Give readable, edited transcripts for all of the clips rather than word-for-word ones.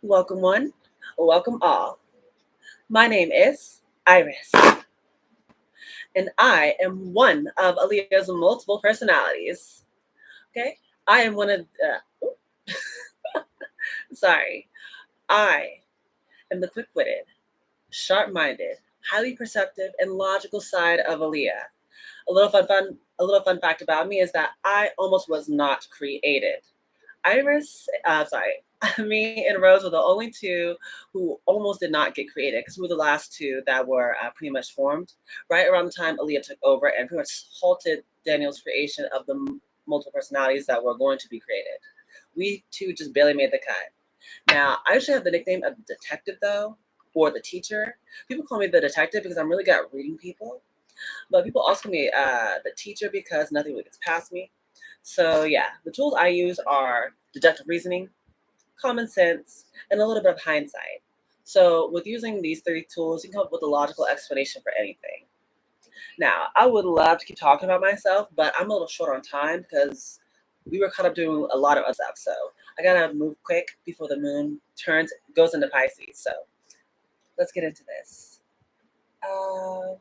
Welcome one, welcome all. My name is Iris, and I am one of Aaliyah's multiple personalities. Okay, I am one of sorry, I am the quick-witted, sharp-minded, highly perceptive, and logical side of Aaliyah. A little fun fact about me is that I almost was not created. Me and Rose were the only two who almost did not get created because we were the last two that were pretty much formed right around the time Aaliyah took over and pretty much halted Daniel's creation of the multiple personalities that were going to be created. We two just barely made the cut. Now, I actually have the nickname of the detective though, or the teacher. People call me the detective because I'm really good at reading people, but people also call me the teacher because nothing really gets past me. So yeah, the tools I use are deductive reasoning, common sense, and a little bit of hindsight. So with using these three tools, you can come up with a logical explanation for anything. Now, I would love to keep talking about myself, but I'm a little short on time because we were caught up doing a lot of other stuff. So I gotta move quick before the moon goes into Pisces. So let's get into this. Um,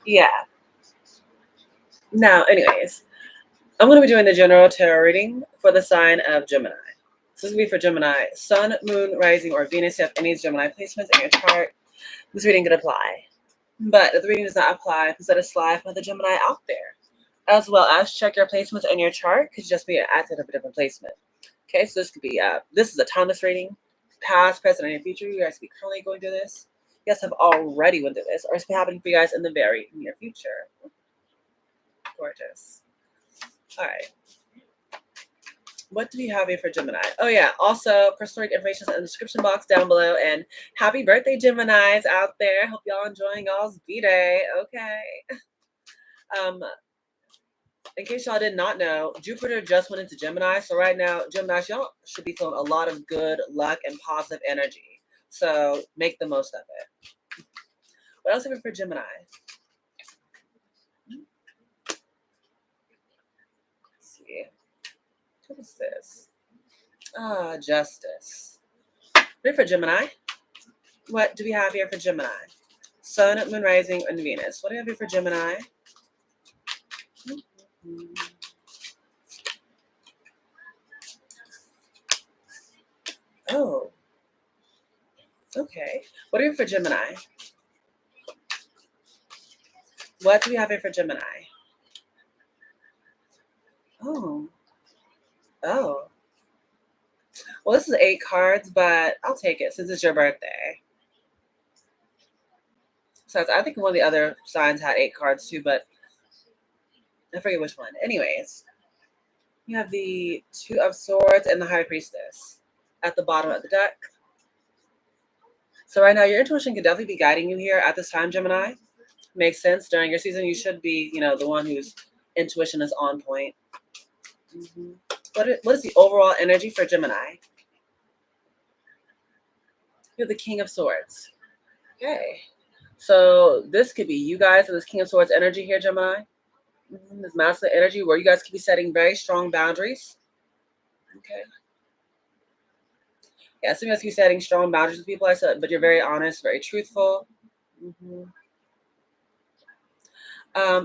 yeah. Now, anyways, I'm going to be doing the general tarot reading for the sign of Gemini. So this will be for Gemini, Sun, Moon, Rising, or Venus. If you have any Gemini placements in your chart, this reading could apply. But if the reading does not apply, please let us slide for the Gemini out there. As well as check your placements in your chart, could just be an active of a different placement. Okay, so this could be, this is a timeless reading, past, present, and future. You guys could be currently going through this. You guys have already went through this, or it's happening for you guys in the very near future. Gorgeous. All right. What do we have here for Gemini? Oh yeah, also personal information is in the description box down below. And happy birthday, Geminis out there. Hope y'all enjoying y'all's B-Day. Okay. Um, in case y'all did not know, Jupiter just went into Gemini. So right now, Gemini, y'all should be feeling a lot of good luck and positive energy. So make the most of it. What else have we for Gemini? Let's see. What is this? Justice. Ready for Gemini? What do we have here for Gemini? Sun, Moon, Rising, and Venus. What do we have here for Gemini? Oh, okay. What do we have for Gemini? What do we have here for Gemini? Oh, oh. Well, this is 8 cards, but I'll take it since it's your birthday. So I think one of the other signs had 8 cards too, but I forget which one. Anyways, you have the Two of Swords and the High Priestess at the bottom of the deck. So right now, your intuition could definitely be guiding you here at this time, Gemini. Makes sense. During your season, you should be, the one whose intuition is on point. Mm-hmm. What is the overall energy for Gemini? You have the King of Swords. Okay. So this could be you guys and this King of Swords energy here, Gemini. This masculine energy where you guys could be setting very strong boundaries. Okay. Yeah, so you guys could be setting strong boundaries with people, I said, but you're very honest, very truthful. Mm-hmm.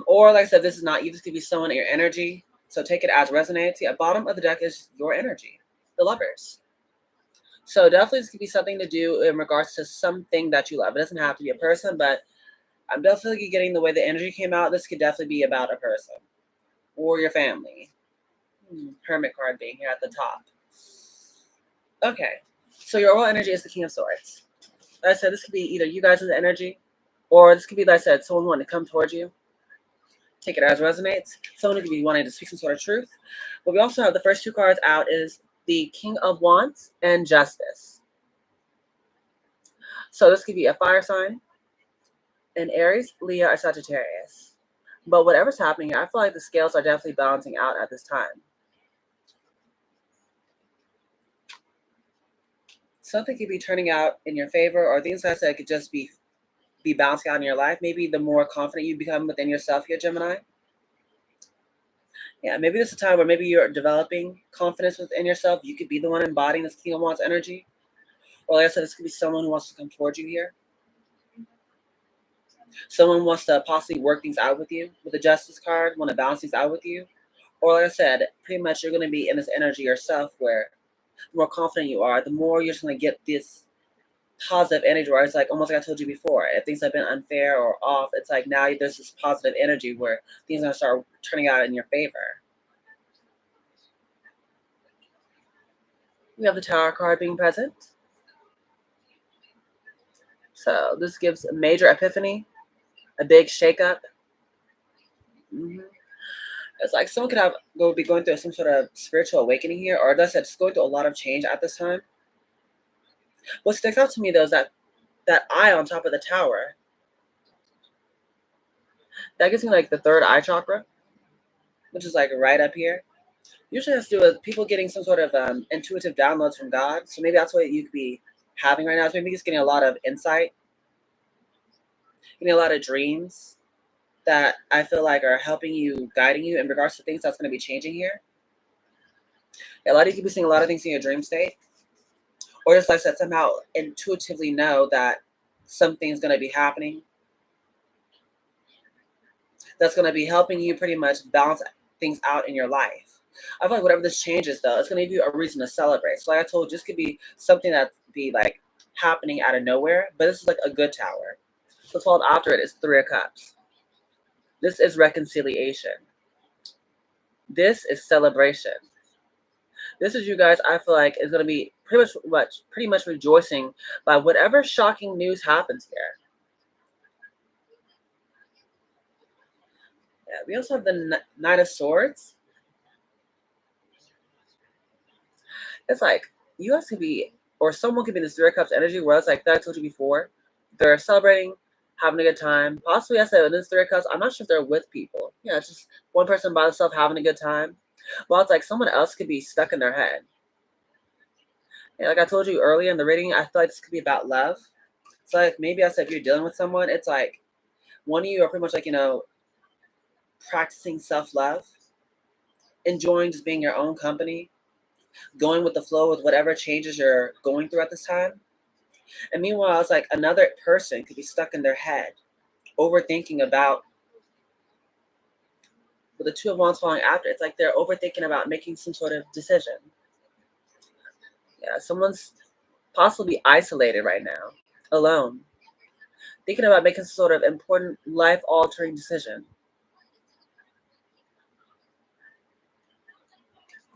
Or like I said, this is not you. This could be someone in your energy. So take it as resonates. Yeah, bottom of the deck is your energy, the lovers. So definitely this could be something to do in regards to something that you love. It doesn't have to be a person, but I'm definitely getting the way the energy came out. This could definitely be about a person or your family. Hermit card being here at the top. Okay, so your overall energy is the King of Swords. Like I said, this could be either you guys' energy, or this could be, like I said, someone wanting to come towards you. Take it as resonates. Someone who could be wanting to speak some sort of truth. But we also have the first 2 cards out is the King of Wands and Justice. So this could be a fire sign, an Aries, Leo, or Sagittarius. But whatever's happening here, I feel like the scales are definitely balancing out at this time. Something could be turning out in your favor, or things like I said could just be bouncing out in your life. Maybe the more confident you become within yourself here, Gemini. Yeah, maybe this is a time where maybe you're developing confidence within yourself. You could be the one embodying this King of Wands energy. Or like I said, this could be someone who wants to come towards you here. Someone wants to possibly work things out with you with the Justice card, want to balance things out with you. Or like I said, pretty much you're going to be in this energy yourself where the more confident you are, the more you're just going to get this positive energy where it's like, almost like I told you before, if things have been unfair or off, it's like now there's this positive energy where things are going to start turning out in your favor. We have the Tower card being present. So this gives a major epiphany, a big shakeup. Mm-hmm. It's like someone could be going through some sort of spiritual awakening here, or that's just going through a lot of change at this time. What sticks out to me though is that eye on top of the tower. That gives me like the third eye chakra, which is like right up here. Usually has to do with people getting some sort of intuitive downloads from God. So maybe that's what you could be having right now. So maybe just getting a lot of insight, getting a lot of dreams that I feel like are helping you, guiding you in regards to things that's going to be changing here. Yeah, a lot of you could be seeing a lot of things in your dream state. Or just like I said, somehow intuitively know that something's going to be happening that's going to be helping you pretty much balance things out in your life. I feel like whatever this changes, though, it's going to give you a reason to celebrate. So, like I told you, this could be something that be like happening out of nowhere, but this is like a good tower. So, 12 after it is 3 of Cups. This is reconciliation. This is celebration. This is you guys. I feel like is going to be pretty much rejoicing by whatever shocking news happens here. Yeah, we also have the Knight of Swords. It's like you guys could be, or someone could be in this 3 of Cups energy where it's like that I told you before. They're celebrating, having a good time. Possibly, I said in this 3 of Cups, I'm not sure if they're with people. Yeah, it's just one person by themselves having a good time. Well, it's like someone else could be stuck in their head. Yeah, like I told you earlier in the reading, I feel like this could be about love. So like maybe I said if you're dealing with someone, it's like one of you are pretty much like, practicing self-love, enjoying just being your own company, going with the flow with whatever changes you're going through at this time. And meanwhile, it's like another person could be stuck in their head, overthinking about with the 2 of Wands falling after. It's like they're overthinking about making some sort of decision. Yeah, someone's possibly isolated right now, alone, thinking about making some sort of important life-altering decision.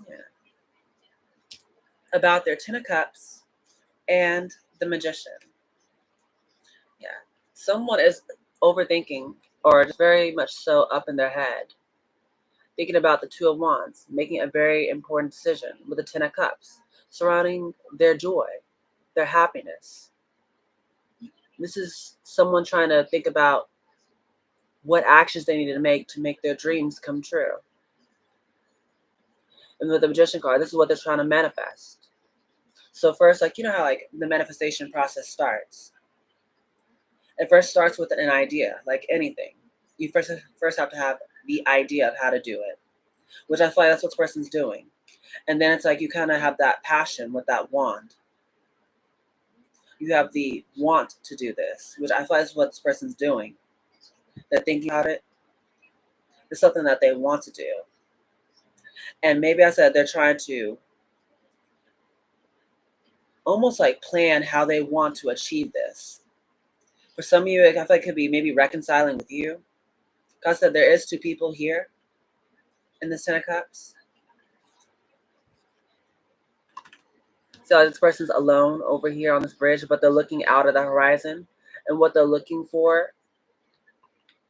Yeah. about their Ten of Cups and the Magician. Yeah. Someone is overthinking or just very much so up in their head, thinking about the Two of Wands, making a very important decision with the Ten of Cups, surrounding their joy, their happiness. This is someone trying to think about what actions they need to make their dreams come true. And with the Magician card, this is what they're trying to manifest. So first, like you know how like the manifestation process starts. It first starts with an idea, like anything. You first have to have the idea of how to do it, which I feel like that's what this person's doing. And then it's like you kind of have that passion with that wand. You have the want to do this, which I feel like is what this person's doing. They're thinking about it. It's something that they want to do. And maybe I said they're trying to almost like plan how they want to achieve this. For some of you, I feel like it could be maybe reconciling with you. Because I said there is two people here in the Ten of Cups. So this person's alone over here on this bridge, but they're looking out at the horizon. And what they're looking for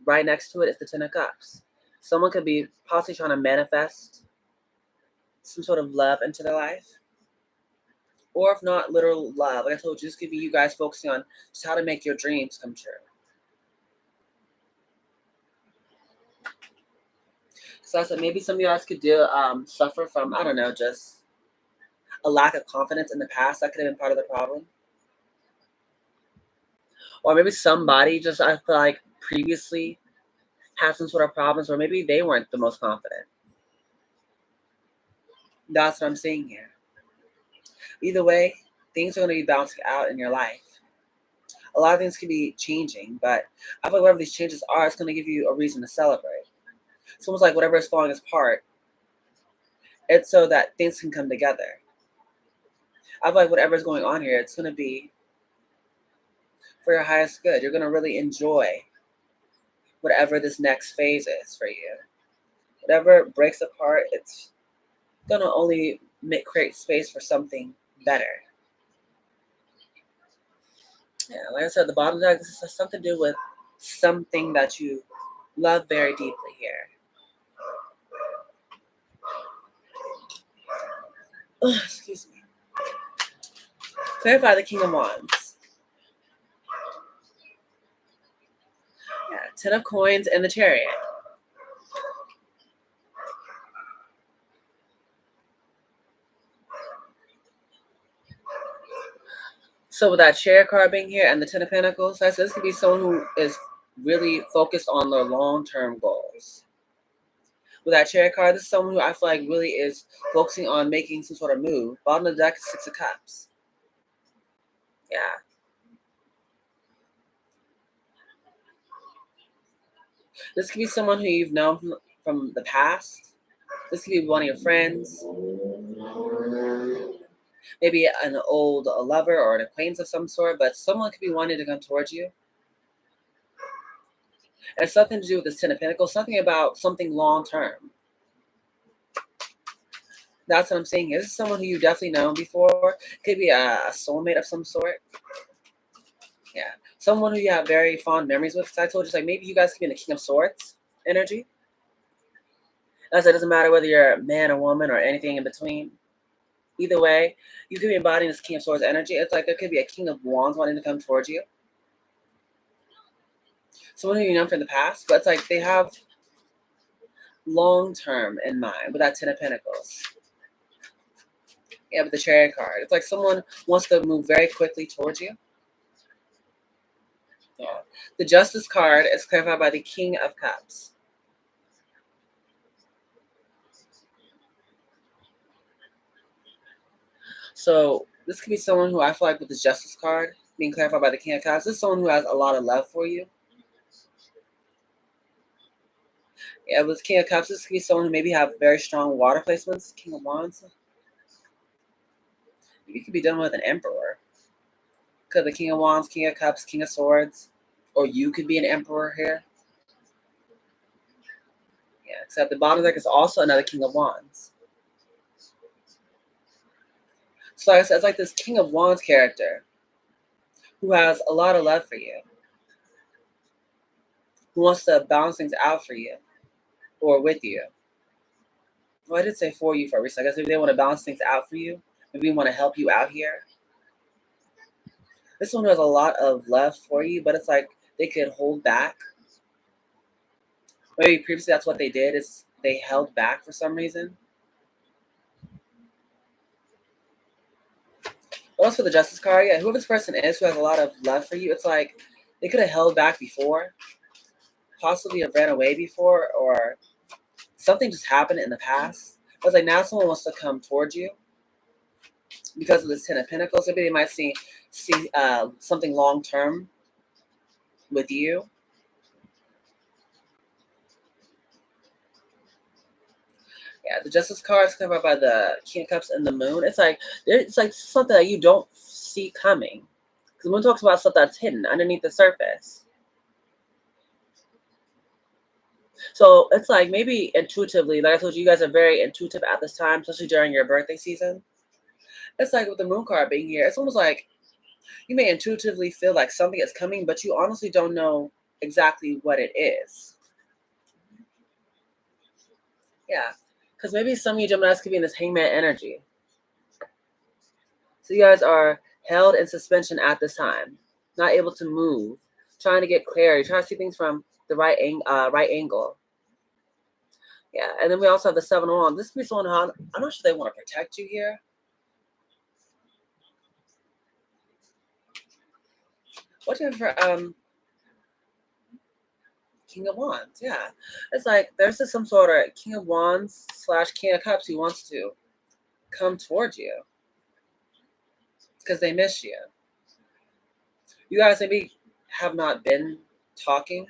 right next to it is the Ten of Cups. Someone could be possibly trying to manifest some sort of love into their life. Or if not literal love, like I told you, this could be you guys focusing on just how to make your dreams come true. So I said maybe some of you guys could suffer from, I don't know, just a lack of confidence in the past. That could have been part of the problem. Or maybe somebody just, I feel like, previously had some sort of problems, or maybe they weren't the most confident. That's what I'm seeing here. Either way, things are going to be bouncing out in your life. A lot of things can be changing, but I feel like whatever these changes are, it's going to give you a reason to celebrate. It's almost like whatever is falling apart, it's so that things can come together. I feel like whatever's going on here, it's going to be for your highest good. You're going to really enjoy whatever this next phase is for you. Whatever breaks apart, it's going to only create space for something better. Yeah, like I said, the bottom deck, this has something to do with something that you love very deeply here. Ugh, excuse me. Clarify the King of Wands. Yeah, Ten of Coins and the Chariot. So with that Chariot card being here and the Ten of Pentacles, I said this could be someone who is really focused on their long-term goals. With that Chariot card, this is someone who I feel like really is focusing on making some sort of move. Bottom of the deck is Six of Cups. Yeah. This could be someone who you've known from the past. This could be one of your friends. Maybe an old lover or an acquaintance of some sort, but someone could be wanting to come towards you. And it's something to do with this Ten of Pentacles, something about something long term. That's what I'm saying here. This is someone who you've definitely known before. Could be a soulmate of some sort. Yeah. Someone who you have very fond memories with. Because I told you, like, maybe you guys could be in the King of Swords energy. As it doesn't matter whether you're a man or woman or anything in between. Either way, you could be embodying this King of Swords energy. It's like there could be a King of Wands wanting to come towards you. Someone who you know from the past, but it's like they have long term in mind with that Ten of Pentacles. Yeah, with the Chariot card. It's like someone wants to move very quickly towards you. Yeah. The Justice card is clarified by the King of Cups. So this could be someone who I feel like with the Justice card being clarified by the King of Cups, this is someone who has a lot of love for you. Yeah, with King of Cups, this could be someone who maybe have very strong water placements. King of Wands. You could be dealing with an Emperor. Could the King of Wands, King of Cups, King of Swords. Or you could be an Emperor here. Yeah, except the bottom deck is also another King of Wands. So like I said, it's like this King of Wands character who has a lot of love for you, who wants to balance things out for you or with you. Well, I did say for you for a reason. I guess maybe they want to balance things out for you. Maybe want to help you out here. This one has a lot of love for you, but it's like they could hold back. Maybe previously that's what they did, is they held back for some reason. But also for the Justice card, yeah, whoever this person is who has a lot of love for you, it's like they could have held back before, possibly have ran away before, or something just happened in the past. But it's like now someone wants to come towards you because of this Ten of Pentacles. Maybe they might see something long term with you. Yeah, the Justice card is covered by the King of Cups and the Moon. It's like something that you don't see coming. Because the Moon talks about stuff that's hidden underneath the surface. So it's like maybe intuitively, like I told you, you guys are very intuitive at this time, especially during your birthday season. It's like with the Moon card being here, it's almost like you may intuitively feel like something is coming, but you honestly don't know exactly what it is. Yeah, because maybe some of you Geminis could be in this hangman energy. So you guys are held in suspension at this time, not able to move, trying to get clarity, trying to see things from the right angle. Yeah, and then we also have the Seven of Wands. This could be someone who I'm not sure they want to protect you here. What do you have for King of Wands? Yeah, it's like there's just some sort of King of Wands / King of Cups who wants to come towards you because they miss you. You guys maybe have not been talking.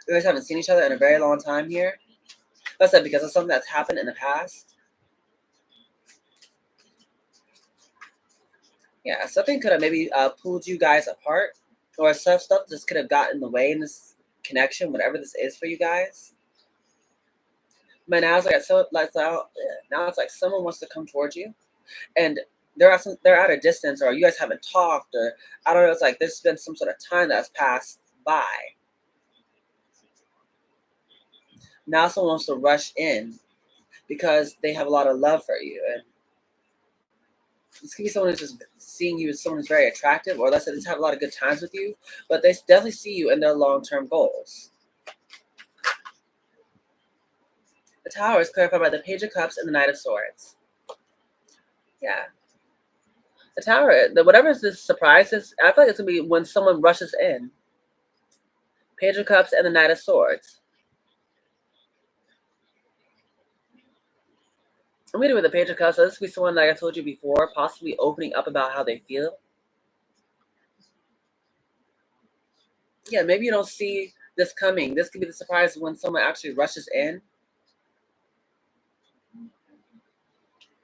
You guys haven't seen each other in a very long time here. That's it, because of something that's happened in the past. Yeah, something could have maybe pulled you guys apart, or stuff just could have gotten in the way in this connection, whatever this is for you guys. But now it's now it's like someone wants to come towards you, and they're at a distance, or you guys haven't talked, or I don't know. It's like there's been some sort of time that's passed by. Now someone wants to rush in because they have a lot of love for you, and this could be someone who's just seeing you as someone who's very attractive, or let's say they just have a lot of good times with you, but they definitely see you in their long-term goals. The Tower is clarified by the Page of Cups and the Knight of Swords. Yeah. The Tower, whatever this surprise is, I feel like it's going to be when someone rushes in. Page of Cups and the Knight of Swords. I'm reading with the Page of Cups, so this could be someone, like I told you before, possibly opening up about how they feel. Yeah, maybe you don't see this coming. This could be the surprise when someone actually rushes in.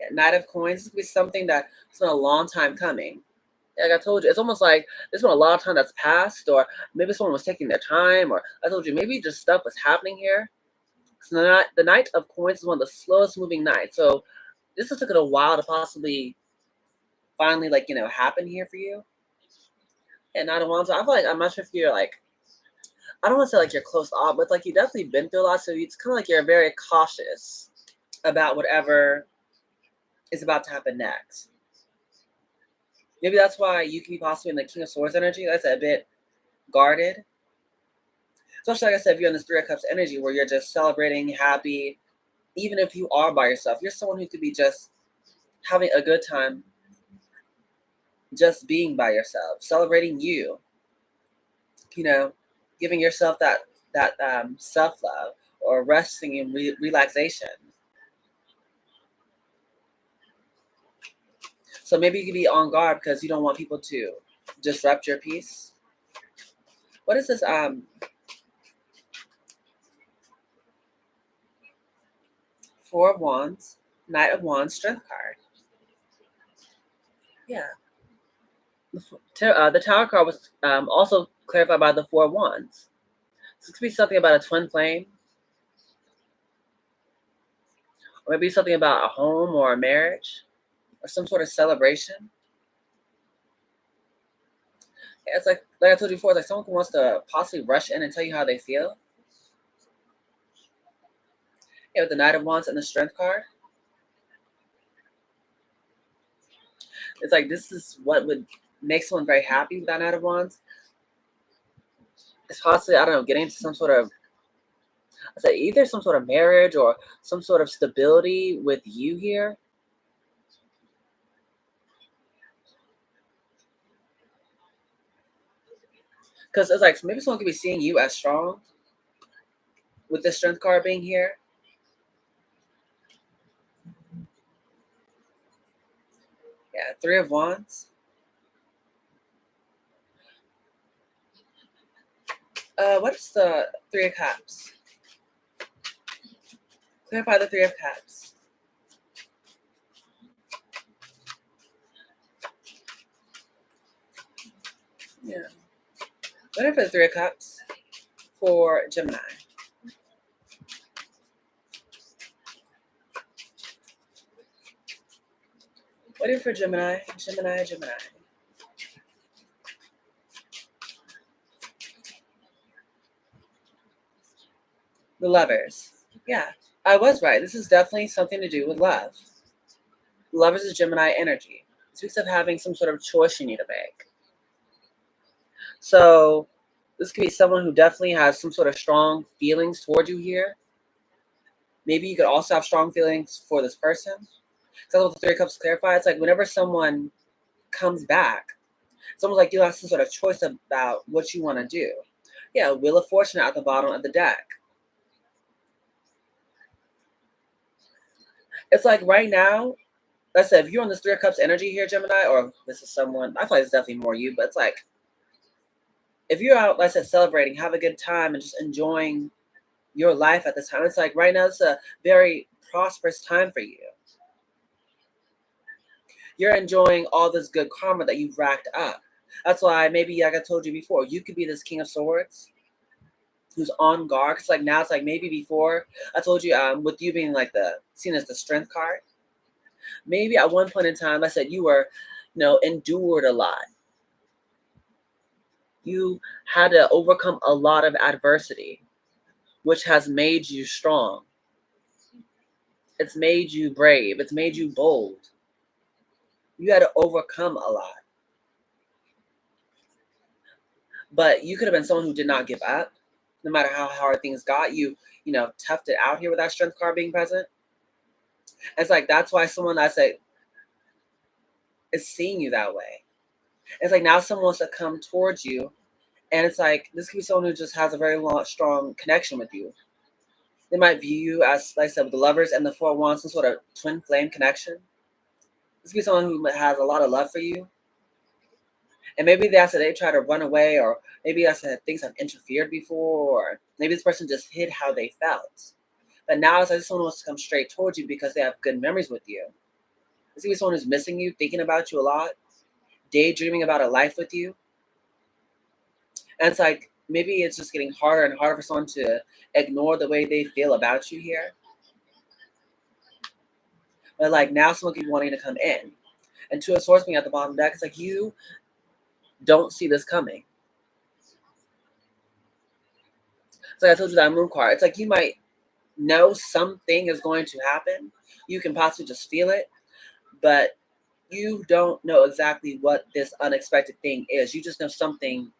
Yeah, Knight of Coins, this could be something that's been a long time coming. Like I told you, it's almost like there's been a lot of time that's passed, or maybe someone was taking their time, or I told you, maybe just stuff was happening here. So the Knight of Coins is one of the slowest moving knights. So this has taken a while to possibly finally, happen here for you. And Knight of Wands, I feel like, I'm not sure if you're like, I don't want to say like you're close off, but like you've definitely been through a lot. So it's kind of like you're very cautious about whatever is about to happen next. Maybe that's why you can be possibly in the King of Swords energy. That's a bit guarded. Especially, like I said, if you're in this Three of Cups energy where you're just celebrating, happy, even if you are by yourself, you're someone who could be just having a good time, just being by yourself, celebrating you, giving yourself that self-love or resting in relaxation. So maybe you could be on guard because you don't want people to disrupt your peace. What is this? Four of Wands, Knight of Wands, Strength card. Yeah. The Tower card was also clarified by the Four of Wands. This could be something about a twin flame. Or maybe something about a home or a marriage. or some sort of celebration. Yeah, it's like I told you before, it's like someone who wants to possibly rush in and tell you how they feel. Yeah, with the Knight of Wands and the Strength card. It's like this is what would make someone very happy with that Knight of Wands. It's possibly, I don't know, getting into some sort of, I say either some sort of marriage or some sort of stability with you here. Because it's like maybe someone could be seeing you as strong with the Strength card being here. Yeah, Three of Wands. What is the Three of Cups? Clarify the Three of Cups. Yeah. What for the Three of Cups for Gemini? What for Gemini? Gemini, Gemini. The Lovers. Yeah, I was right. This is definitely something to do with love. Lovers is Gemini energy. It speaks of having some sort of choice you need to make. So this could be someone who definitely has some sort of strong feelings toward you here. Maybe you could also have strong feelings for this person. So with the Three of Cups clarify, it's like whenever someone comes back, it's almost like you have some sort of choice about what you want to do. Yeah, Wheel of Fortune at the bottom of the deck. It's like right now, like I said, if you're on this Three of Cups energy here, Gemini, or this is someone, I feel like it's definitely more you, but it's like if you're out, like I said, celebrating, have a good time, and just enjoying your life at this time, it's like right now it's a very prosperous time for you. You're enjoying all this good karma that you've racked up. That's why maybe, like I told you before, you could be this King of Swords who's on guard. Cause like now it's like maybe before I told you, with you being like the seen as the Strength card, maybe at one point in time I said you were, endured a lot. You had to overcome a lot of adversity, which has made you strong. It's made you brave. It's made you bold. You had to overcome a lot. But you could have been someone who did not give up, no matter how hard things got. Toughed it out here with that Strength card being present. It's like that's why someone I say is seeing you that way. It's like now someone wants to come towards you, and it's like this could be someone who just has a very strong connection with you. They might view you as, like I said, with the Lovers and the Four of Wands, some sort of twin flame connection. This could be someone who has a lot of love for you, and maybe that's that they try to run away, or maybe that's that things have interfered before, or maybe this person just hid how they felt. But now it's like someone wants to come straight towards you because they have good memories with you. This could be someone who's missing you, thinking about you a lot, daydreaming about a life with you. And it's like maybe it's just getting harder and harder for someone to ignore the way they feel about you here. But like now someone keeps wanting to come in. And Two of Swords being at the bottom deck, it's like you don't see this coming. It's like I told you that Moon card. It's like you might know something is going to happen. You can possibly just feel it, but you don't know exactly what this unexpected thing is. You just know something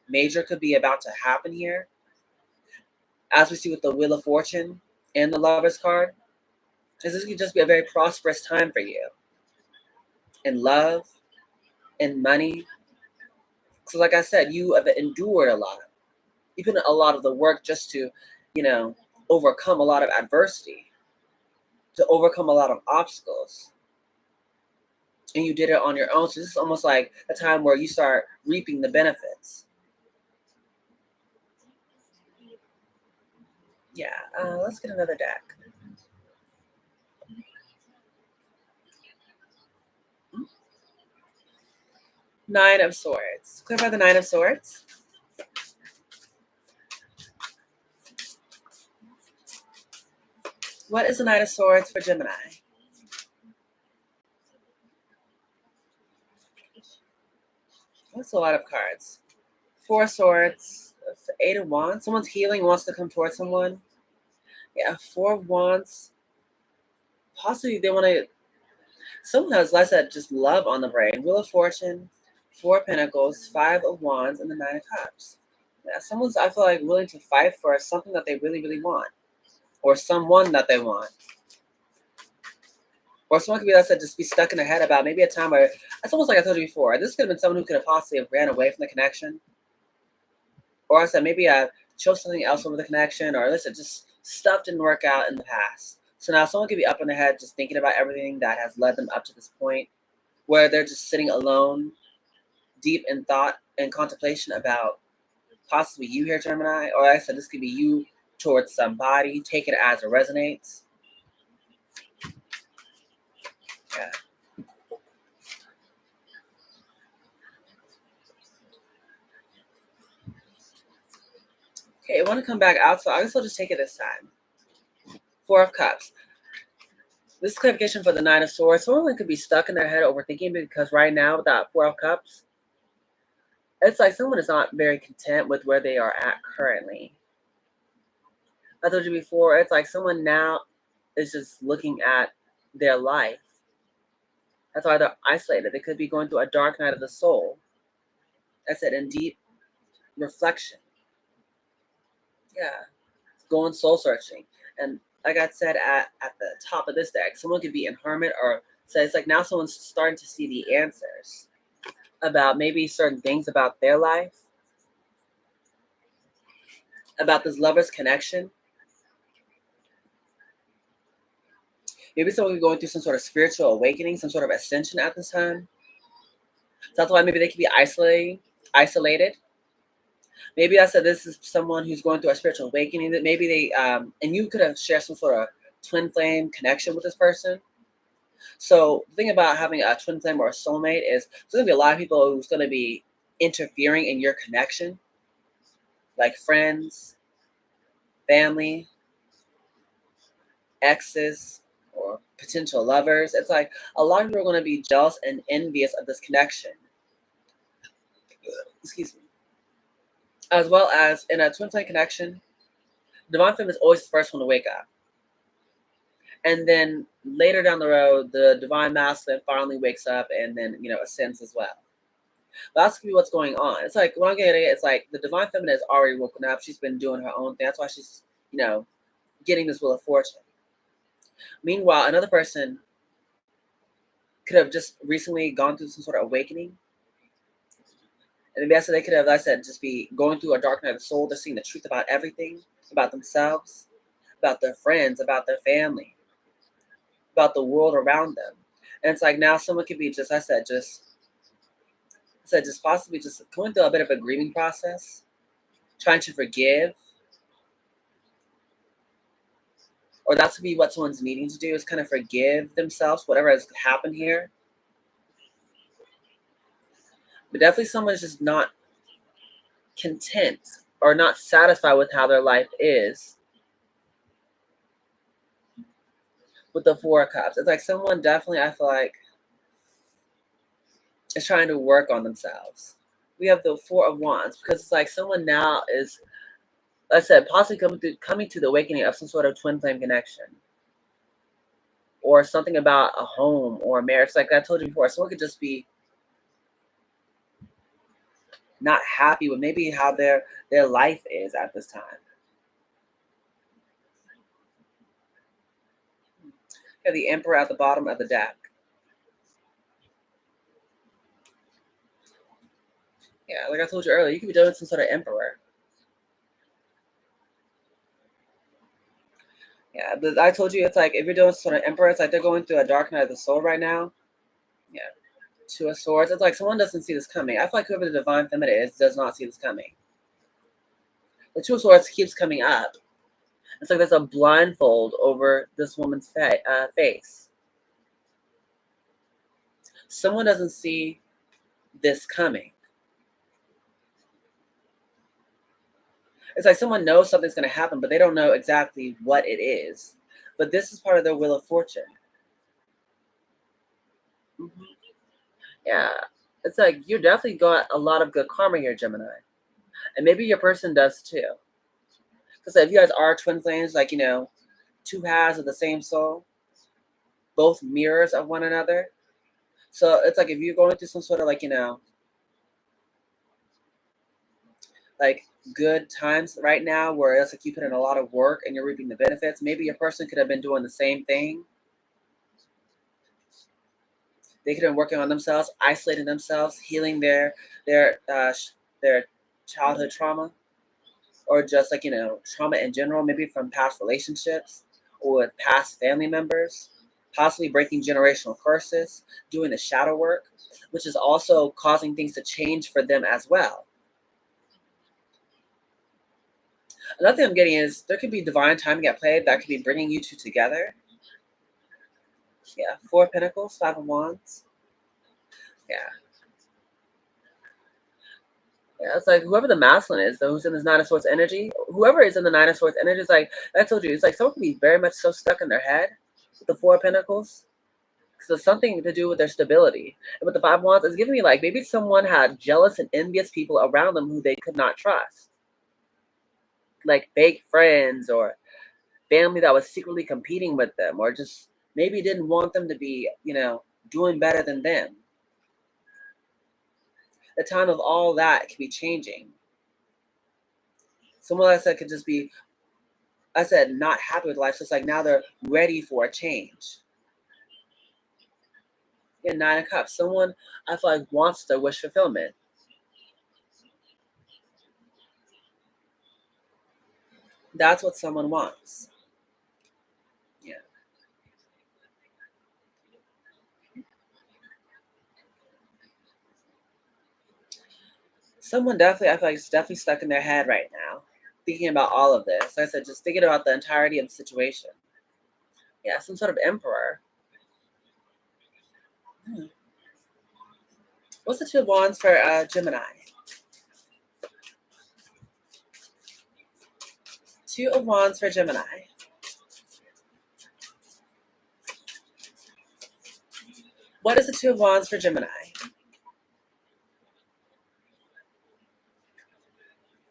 major could be about to happen here. As we see with the Wheel of Fortune and the Lovers card, this could just be a very prosperous time for you in love, in money. So, like I said, you have endured a lot. You put in a lot of the work just to, you know, overcome a lot of adversity, to overcome a lot of obstacles. And you did it on your own. So this is almost like a time where you start reaping the benefits. Yeah, let's get another deck. Nine of Swords. Clarify the Nine of Swords. What is the Nine of Swords for Gemini? That's a lot of cards. Four of Swords, Eight of Wands. Someone's healing, wants to come towards someone. Yeah, Four of Wands. Possibly they want to. Someone has less that just love on the brain. Wheel of Fortune, Four of Pentacles, Five of Wands, and the Nine of Cups. Yeah, someone's, I feel like, willing to fight for something that they really, really want, or someone that they want. Or someone could be, like I said, just be stuck in their head about maybe a time where, it's almost like I told you before, this could have been someone who could have possibly have ran away from the connection. Or I said, maybe I chose something else over the connection, or listen, just stuff didn't work out in the past. So now someone could be up in their head just thinking about everything that has led them up to this point, where they're just sitting alone, deep in thought and contemplation about possibly you here, Gemini. Or like I said, this could be you towards somebody. Take it as it resonates. Yeah. Okay, I want to come back out, so I guess I'll just take it this time. Four of Cups. This is clarification for the Nine of Swords. Someone could be stuck in their head overthinking because right now with that Four of Cups, it's like someone is not very content with where they are at currently. I told you before, it's like someone now is just looking at their life. That's why they're isolated. They could be going through a dark night of the soul. I said in deep reflection. Yeah. Going soul searching. And like I said at the top of this deck, someone could be in hermit, or so it's like now someone's starting to see the answers about maybe certain things about their life, about this lover's connection. Maybe someone could be going through some sort of spiritual awakening, some sort of ascension at this time. So that's why maybe they could be isolated. Maybe I said this is someone who's going through a spiritual awakening, that maybe they and you could have shared some sort of twin flame connection with this person. So the thing about having a twin flame or a soulmate is there's gonna be a lot of people who's gonna be interfering in your connection, like friends, family, exes, or potential lovers. It's like a lot of people are gonna be jealous and envious of this connection. Excuse me. As well as in a twin flame connection, divine flame is always the first one to wake up. And then later down the road, the divine masculine finally wakes up and then, ascends as well. But that's gonna be what's going on. It's like, when I'm getting it, it's like the divine feminine has already woken up. She's been doing her own thing. That's why she's, getting this Wheel of Fortune. Meanwhile, another person could have just recently gone through some sort of awakening. And maybe they could have, like I said, just be going through a dark night of the soul. They're seeing the truth about everything, about themselves, about their friends, about their family, about the world around them. And it's like now someone could be just, just possibly just going through a bit of a grieving process, trying to forgive, or that's to be what someone's needing to do is kind of forgive themselves, whatever has happened here. But definitely someone's just not content or not satisfied with how their life is with the Four of Cups. It's like someone definitely, I feel like, is trying to work on themselves. We have the Four of Wands because it's like someone now is, like I said, possibly coming to the awakening of some sort of twin flame connection, or something about a home or a marriage. Like I told you before, someone could just be not happy with maybe how their life is at this time. You have the Emperor at the bottom of the deck. Yeah, like I told you earlier, you could be doing some sort of Emperor. Yeah, but I told you it's like if you're doing sort of Emperor, it's like they're going through a dark night of the soul right now. Yeah. Two of Swords. It's like someone doesn't see this coming. I feel like whoever the divine feminine is does not see this coming. The Two of Swords keeps coming up. It's like there's a blindfold over this woman's face. Someone doesn't see this coming. It's like someone knows something's going to happen, but they don't know exactly what it is. But this is part of their Wheel of Fortune. Mm-hmm. Yeah. It's like you definitely got a lot of good karma here, Gemini. And maybe your person does too. Because if you guys are twin flames, like, two halves of the same soul, both mirrors of one another. So it's like if you're going through some sort of like good times right now where it's like you put in a lot of work and you're reaping the benefits, maybe your person could have been doing the same thing. They could have been working on themselves, isolating themselves, healing their childhood trauma, or just trauma in general, maybe from past relationships or with past family members, possibly breaking generational curses, doing the shadow work, which is also causing things to change for them as well. Another thing I'm getting is there could be divine timing at play that could be bringing you two together. Yeah, Four of Pentacles, Five of Wands. Yeah. Yeah, it's like whoever the masculine is, though, who's in this Nine of Swords energy, whoever is in the Nine of Swords energy, is like, I told you, it's like someone can be very much so stuck in their head with the Four of Pentacles. So it's something to do with their stability. And with the Five of Wands, it's giving me like maybe someone had jealous and envious people around them who they could not trust. Like fake friends or family that was secretly competing with them, or just maybe didn't want them to be, doing better than them. The time of all that could be changing. Someone like I said could just be, I said, not happy with life. So it's like now they're ready for a change. Yeah, Nine of Cups. Someone I feel like wants their wish fulfillment. That's what someone wants. Yeah. Someone definitely, I feel like, is definitely stuck in their head right now, thinking about all of this. Like I said, just thinking about the entirety of the situation. Yeah, some sort of emperor. Hmm. What's the Two of Wands for Gemini? Two of Wands for Gemini. What is the Two of Wands for Gemini?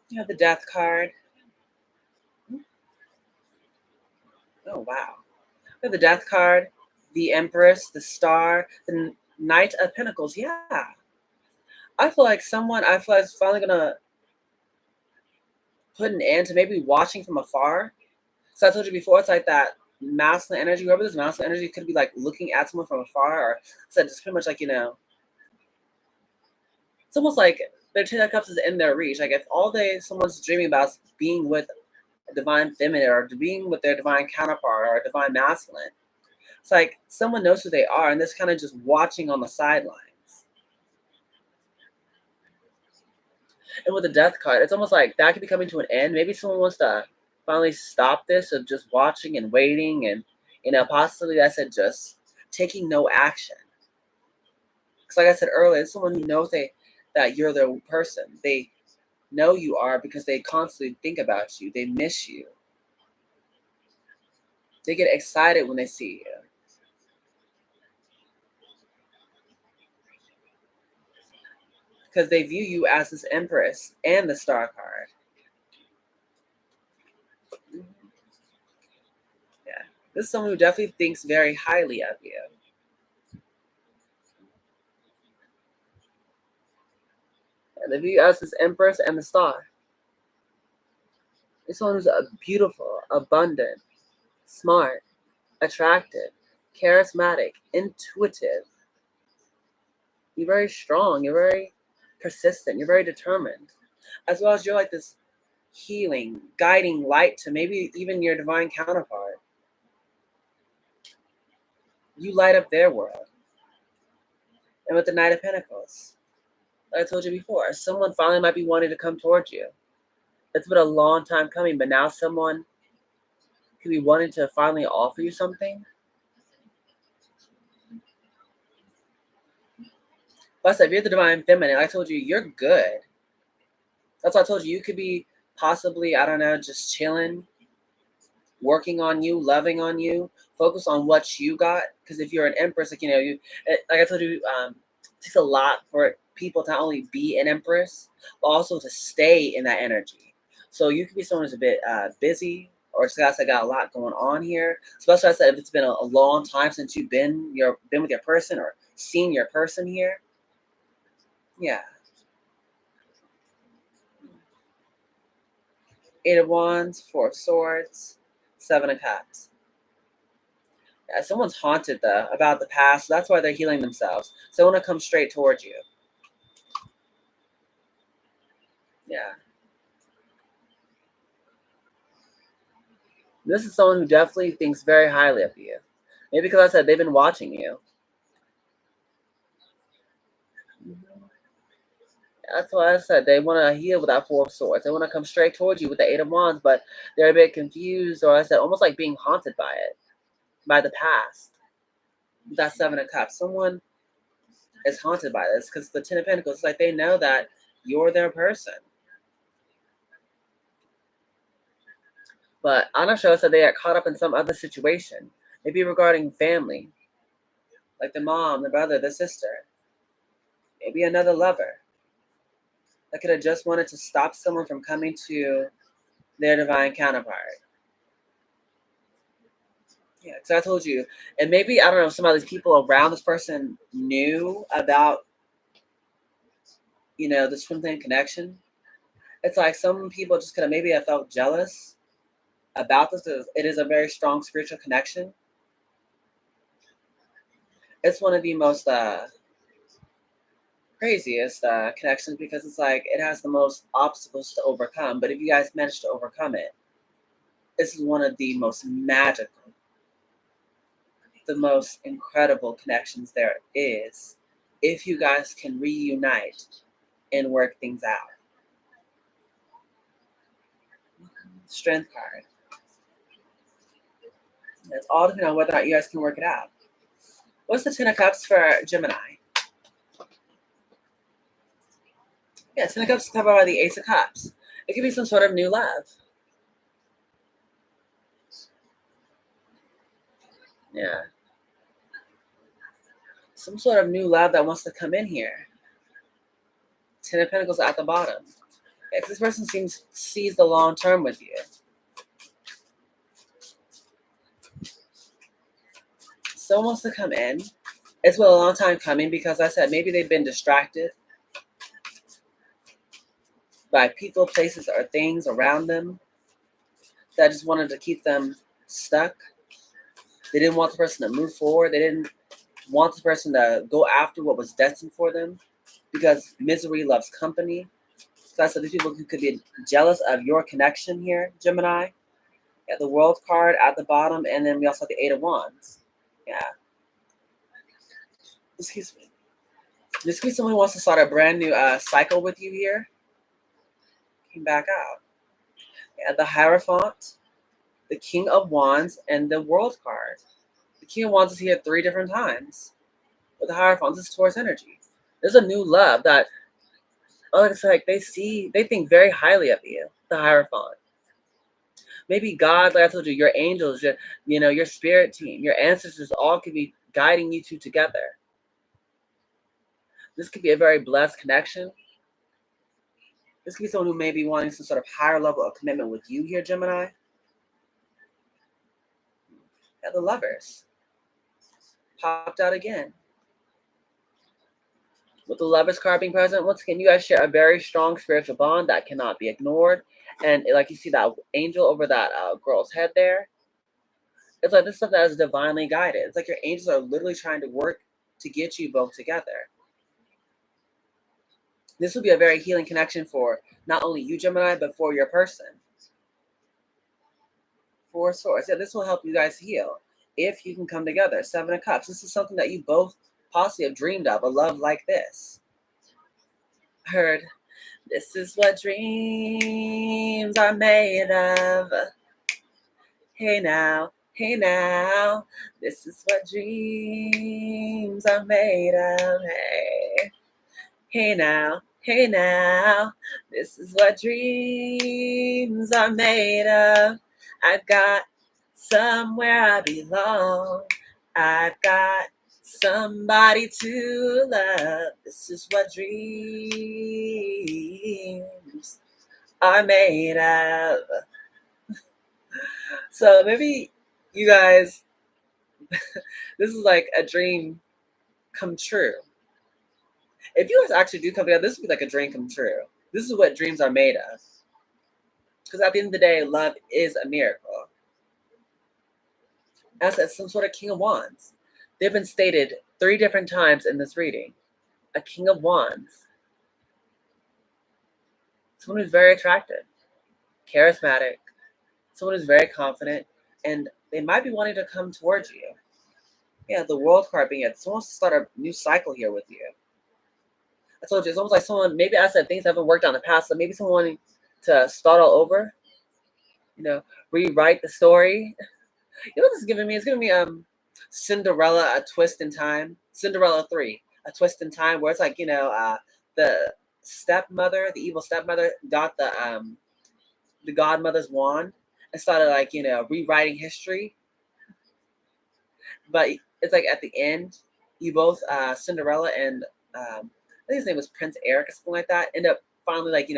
You have the Death card. Oh, wow. You have the Death card, the Empress, the Star, the Knight of Pentacles. Yeah. I feel like is finally going to put an end to maybe watching from afar. So I told you before, it's like that masculine energy. Whoever this masculine energy could be like looking at someone from afar, or said just pretty much like, it's almost like their Ten of Cups is in their reach. Like if all someone's dreaming about is being with a divine feminine or being with their divine counterpart or a divine masculine, it's like someone knows who they are and they're kind of just watching on the sidelines. And with the Death card, it's almost like that could be coming to an end. Maybe someone wants to finally stop this of just watching and waiting and, possibly, I said, just taking no action. Because like I said earlier, it's someone who knows that you're their person. They know you are because they constantly think about you. They miss you. They get excited when they see you. Because they view you as this Empress and the Star card. Yeah. This is someone who definitely thinks very highly of you. And they view you as this Empress and the Star. It's someone who's beautiful, abundant, smart, attractive, charismatic, intuitive. You're very strong. You're very persistent. You're very determined. As well as you're like this healing, guiding light to maybe even your divine counterpart. You light up their world. And with the Knight of Pentacles, like I told you before, someone finally might be wanting to come towards you. It's been a long time coming, but now someone could be wanting to finally offer you something. Plus, if you're the divine feminine, like I told you, you're good. That's why I told you could be possibly, I don't know, just chilling, working on you, loving on you, focus on what you got. Because if you're an Empress, like I told you, it takes a lot for people to not only be an empress, but also to stay in that energy. So you could be someone who's a bit busy, or just guys that got a lot going on here. Especially, I said, if it's been a long time since you've been with your person or seen your person here. Yeah. Eight of Wands, Four of Swords, Seven of Cups. Yeah, someone's haunted though about the past. So that's why they're healing themselves. So they want to come straight towards you. Yeah. This is someone who definitely thinks very highly of you. Maybe because I said they've been watching you. That's why I said they want to heal with that Four of Swords. They want to come straight towards you with the Eight of Wands, but they're a bit confused, or I said almost like being haunted by it, by the past. That Seven of Cups. Someone is haunted by this because the Ten of Pentacles, it's like they know that you're their person. But I'm not sure, so they got caught up in some other situation, maybe regarding family, like the mom, the brother, the sister, maybe another lover that could have just wanted to stop someone from coming to their divine counterpart. Yeah, because I told you, and maybe I don't know, some of these people around this person knew about, the twin flame connection. It's like some people just could have maybe have felt jealous about this because it is a very strong spiritual connection. It's one of the most craziest connections because it's like it has the most obstacles to overcome. But if you guys manage to overcome it, this is one of the most magical, the most incredible connections there is if you guys can reunite and work things out. Strength card. It's all depending on whether or not you guys can work it out. What's the Ten of Cups for Gemini? Yeah, Ten of Cups is covered by the Ace of Cups. It could be some sort of new love. Yeah. Some sort of new love that wants to come in here. Ten of Pentacles at the bottom. Yeah, this person sees the long term with you. Someone wants to come in. It's been a long time coming because I said maybe they've been distracted by people, places, or things around them that just wanted to keep them stuck. They didn't want the person to move forward. They didn't want the person to go after what was destined for them because misery loves company. So I said these people who could be jealous of your connection here, Gemini. Yeah, the World card at the bottom, and then we also have the Eight of Wands. Yeah. Excuse me. This could be someone who wants to start a brand new cycle with you here. Came back out. Yeah, the Hierophant, the King of Wands, and the World card. The King of Wands is here 3 different times. With the Hierophant, this is Taurus energy. There's a new love that, it's like they think very highly of you, the Hierophant. Maybe God, like I told you, your angels, your spirit team, your ancestors all could be guiding you two together. This could be a very blessed connection. This could be someone who may be wanting some sort of higher level of commitment with you here, Gemini. Yeah, the Lovers. Popped out again. With the Lovers card being present, once again, you guys share a very strong spiritual bond that cannot be ignored. And like you see that angel over that girl's head there. It's like this stuff that is divinely guided. It's like your angels are literally trying to work to get you both together. This will be a very healing connection for not only you, Gemini, but for your person. Four of Swords. Yeah, this will help you guys heal if you can come together. Seven of Cups. This is something that you both possibly have dreamed of, a love like this. Heard, this is what dreams are made of. Hey now, this is what dreams are made of. Hey now, this is what dreams are made of. I've got somewhere I belong. I've got Somebody to love. This is what dreams are made of. So maybe you guys, this is like a dream come true. If you guys actually do come together, this would be like a dream come true. This is what dreams are made of. Because at the end of the day, love is a miracle. As some sort of King of Wands. They've been stated 3 different times in this reading. A King of Wands. Someone who's very attractive, charismatic, someone who's very confident, and they might be wanting to come towards you. Yeah, the World card being it. Someone wants to start a new cycle here with you. I told you, it's almost like someone, maybe I said things haven't worked out in the past, so maybe someone wanting to start all over, rewrite the story. You know what this is giving me? It's giving me Cinderella, A Twist in Time. Cinderella 3, A Twist in Time, where it's like, the stepmother, the evil stepmother, got the godmother's wand and started like, rewriting history. But it's like at the end, you both, Cinderella and I think his name was Prince Eric or something like that, end up finally like,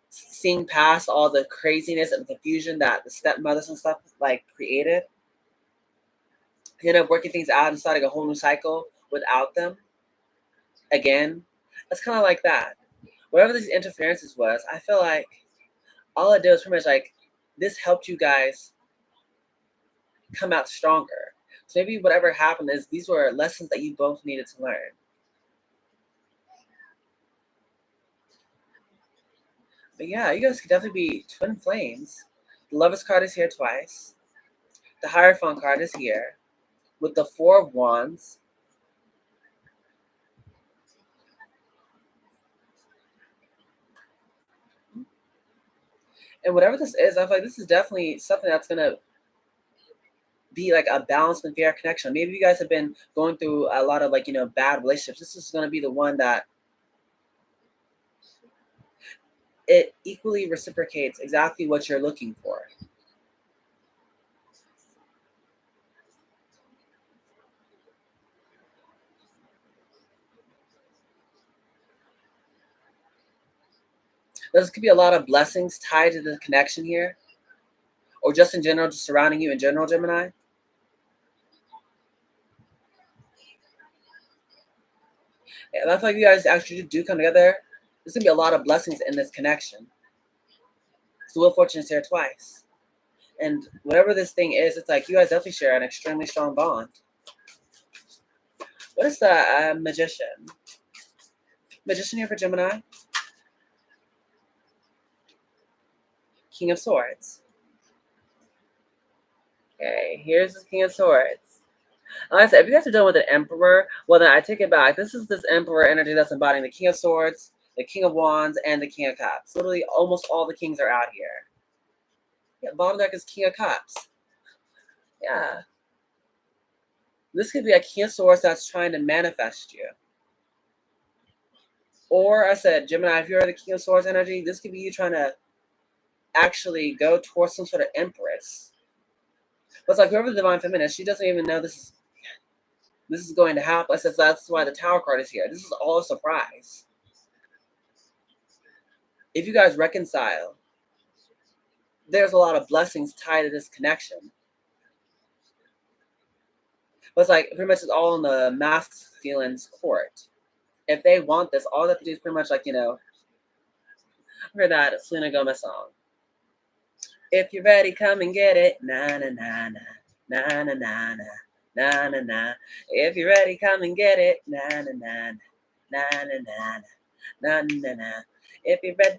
seeing past all the craziness and confusion that the stepmothers and stuff like created. He ended up working things out and starting a whole new cycle without them. Again, it's kind of like that. Whatever these interferences was, I feel like all it did was pretty much like this helped you guys come out stronger. So maybe whatever happened is these were lessons that you both needed to learn. But yeah, you guys could definitely be twin flames. The Lovers card is here twice. The Hierophant card is here with the Four of Wands. And whatever this is, I feel like this is definitely something that's going to be like a balanced and fair connection. Maybe you guys have been going through a lot of like, bad relationships. This is going to be the one that it equally reciprocates exactly what you're looking for. There could be a lot of blessings tied to the connection here, or just in general, just surrounding you in general, Gemini. And I feel like you guys actually do come together. There's gonna be a lot of blessings in this connection. So Wheel of Fortune is here twice. And whatever this thing is, it's like you guys definitely share an extremely strong bond. What is the Magician? Magician here for Gemini. King of Swords. Okay, here's the King of Swords. Like I said, if you guys are dealing with an Emperor, well then I take it back. This is this Emperor energy that's embodying the King of Swords, the King of Wands, and the King of Cups. Literally almost all the kings are out here. Yeah, bottom deck is King of Cups. Yeah. This could be a King of Swords that's trying to manifest you. Or I said, Gemini, if you're the King of Swords energy, this could be you trying to actually go towards some sort of Empress. But it's like whoever the Divine Feminine is, she doesn't even know this is going to happen. I said that's why the Tower card is here. This is all a surprise. If you guys reconcile, there's a lot of blessings tied to this connection. But it's like pretty much it's all in the masculine's court. If they want this, all they have to do is pretty much like, I heard that Selena Gomez song. If you're ready, come and get it. Na na na na na na na na na na na. If you're ready, come and get it. Na na na na na na na na na na. If you're ready,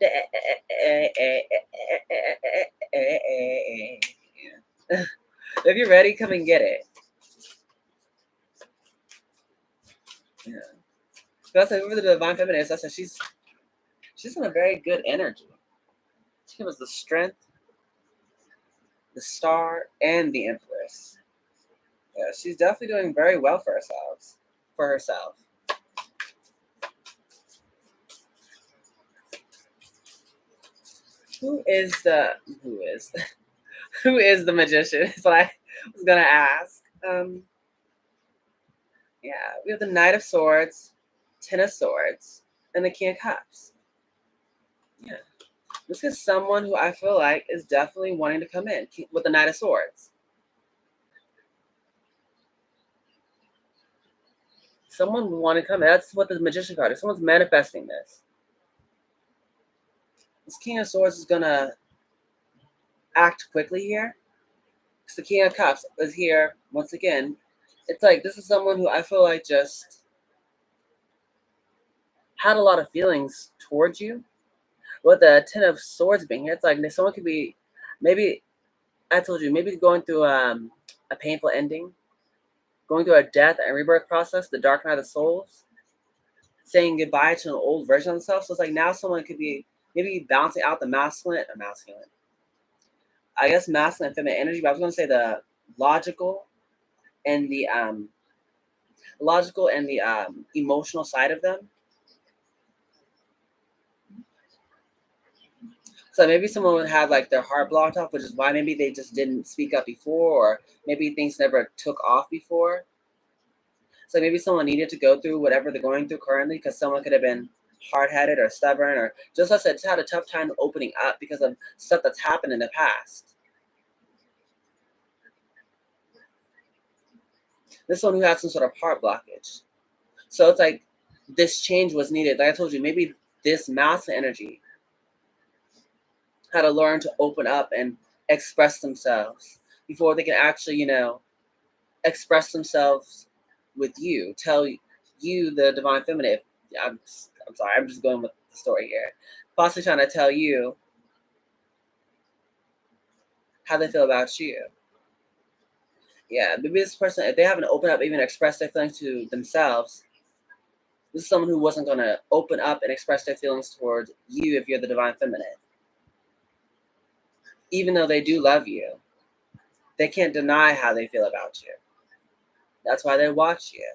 if you're ready, come and get it. Yeah. That's like over the Divine Feminine. That's she's in a very good energy. She gives us the strength, the Star, and the Empress. Yeah, she's definitely doing very well for herself. Who is the Magician? Is what I was gonna ask. Yeah, we have the Knight of Swords, Ten of Swords, and the King of Cups. Yeah, this is someone who I feel like is definitely wanting to come in with the Knight of Swords. Someone want to come in. That's what the Magician card is. Someone's manifesting this. This King of Swords is gonna act quickly here. Because the King of Cups is here once again. It's like this is someone who I feel like just had a lot of feelings towards you. With the Ten of Swords being here, it's like someone could be, maybe I told you, maybe going through a painful ending, going through a death and rebirth process, the Dark Night of Souls, saying goodbye to an old version of themselves. So it's like now someone could be maybe balancing out the masculine, I guess masculine and feminine energy, but I was going to say the logical and the emotional side of them. So maybe someone would have like their heart blocked off, which is why maybe they just didn't speak up before, or maybe things never took off before. So maybe someone needed to go through whatever they're going through currently because someone could have been hard-headed or stubborn, or just like I said, just had a tough time opening up because of stuff that's happened in the past. This one who had some sort of heart blockage. So it's like this change was needed. Like I told you, maybe this masculine energy had to learn to open up and express themselves before they can actually, express themselves with you, tell you, the divine feminine. I'm sorry, I'm just going with the story here. Possibly trying to tell you how they feel about you. Yeah, maybe this person, if they haven't opened up, even expressed their feelings to themselves, this is someone who wasn't going to open up and express their feelings towards you if you're the divine feminine. Even though they do love you, they can't deny how they feel about you. That's why they watch you.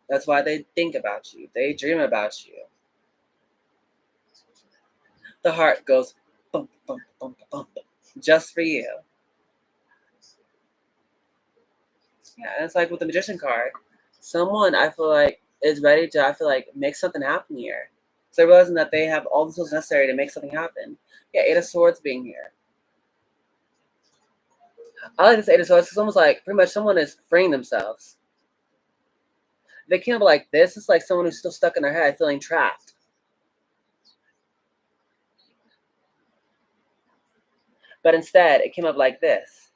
That's why they think about you. They dream about you. The heart goes bump, bump, bump, bump, just for you. Yeah, and it's like with the Magician card, someone I feel like is ready to, I feel like, make something happen here. So they're realizing that they have all the tools necessary to make something happen. Yeah, Eight of Swords being here. I like this Eight of Swords. It's almost like pretty much someone is freeing themselves. They came up like this. It's like someone who's still stuck in their head, feeling trapped. But instead, it came up like this.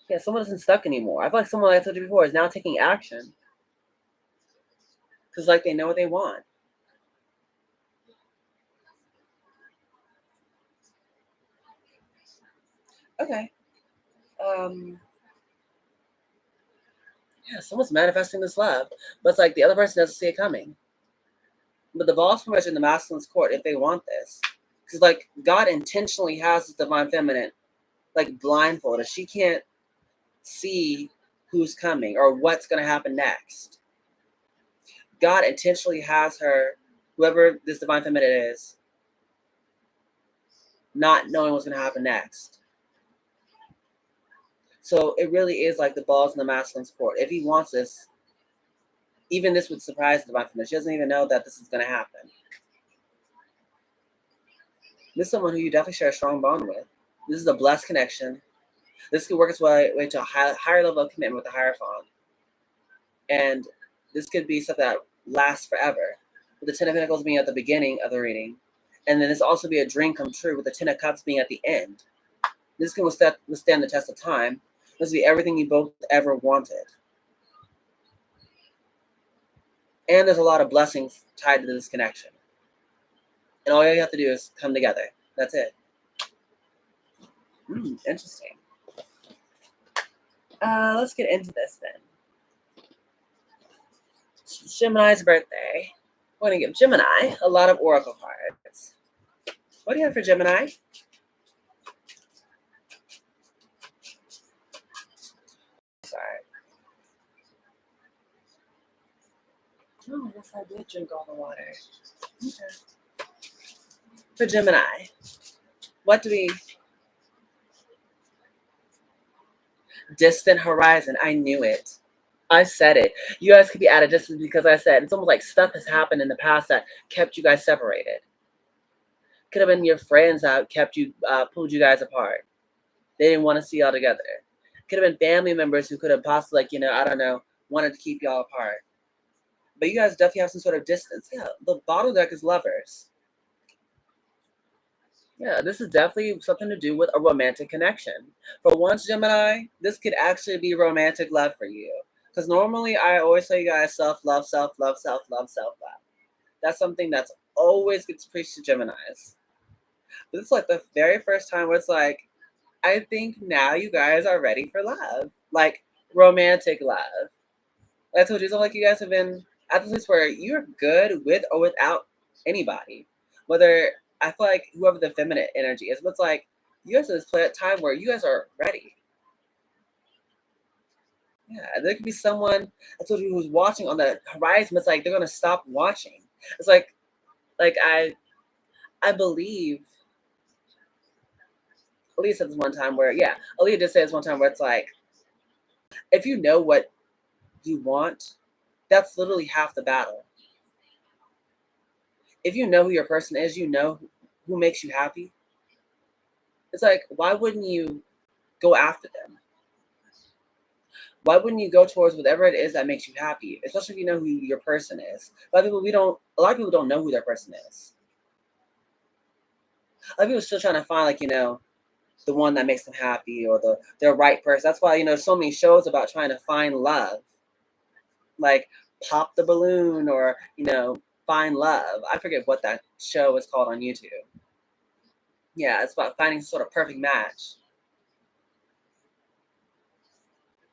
Yeah, someone isn't stuck anymore. I feel like someone, like I told you before, is now taking action. Because, like, they know what they want. Okay. Yeah, someone's manifesting this love. But it's like the other person doesn't see it coming. But the ball's pretty much in the masculine's court if they want this. Because, like, God intentionally has this divine feminine, like, blindfolded. She can't see who's coming or what's going to happen next. God intentionally has her, whoever this divine feminine is, not knowing what's going to happen next. So it really is like the ball's in the masculine's court. If he wants this, even this would surprise the divine feminine. She doesn't even know that this is going to happen. This is someone who you definitely share a strong bond with. This is a blessed connection. This could work its way to a higher level of commitment with the Hierophant. And this could be stuff that lasts forever. With the Ten of Pentacles being at the beginning of the reading. And then this also be a dream come true with the Ten of Cups being at the end. This can withstand the test of time. This will be everything you both ever wanted. And there's a lot of blessings tied to this connection. And all you have to do is come together. That's it. Interesting. Let's get into this then. It's Gemini's birthday. We're going to give Gemini a lot of oracle cards. What do you have for Gemini? Sorry. Oh, yes, I did drink all the water. Okay. For Gemini, what do we... Distant horizon. I knew it. I said it. You guys could be at a distance because I said it's almost like stuff has happened in the past that kept you guys separated. Could have been your friends that kept you, pulled you guys apart. They didn't want to see y'all together. Could have been family members who could have possibly, like, I don't know, wanted to keep y'all apart. But you guys definitely have some sort of distance. Yeah, the bottom deck is lovers. Yeah, this is definitely something to do with a romantic connection. For once, Gemini, this could actually be romantic love for you. Because normally I always tell you guys self love, self love, self love, self love. That's something that's always gets preached to Geminis. But it's like the very first time where it's like, I think now you guys are ready for love. Like romantic love. I told you, it's like you guys have been at the place where you're good with or without anybody. Whether I feel like whoever the feminine energy is, but it's like you guys are this time where you guys are ready. Yeah, there could be someone I told you who's watching on the horizon. It's like they're gonna stop watching. It's like I believe Aaliyah said this one time where yeah, Aaliyah did say this one time where it's like if you know what you want, that's literally half the battle. If you know who your person is, you know who makes you happy. It's like why wouldn't you go after them? Why wouldn't you go towards whatever it is that makes you happy, especially if you know who your person is? A lot of people don't know who their person is. A lot of people are still trying to find like the one that makes them happy or their right person. That's why so many shows about trying to find love, like Pop the Balloon or Find Love. I forget what that show is called on YouTube. Yeah, it's about finding sort of perfect match.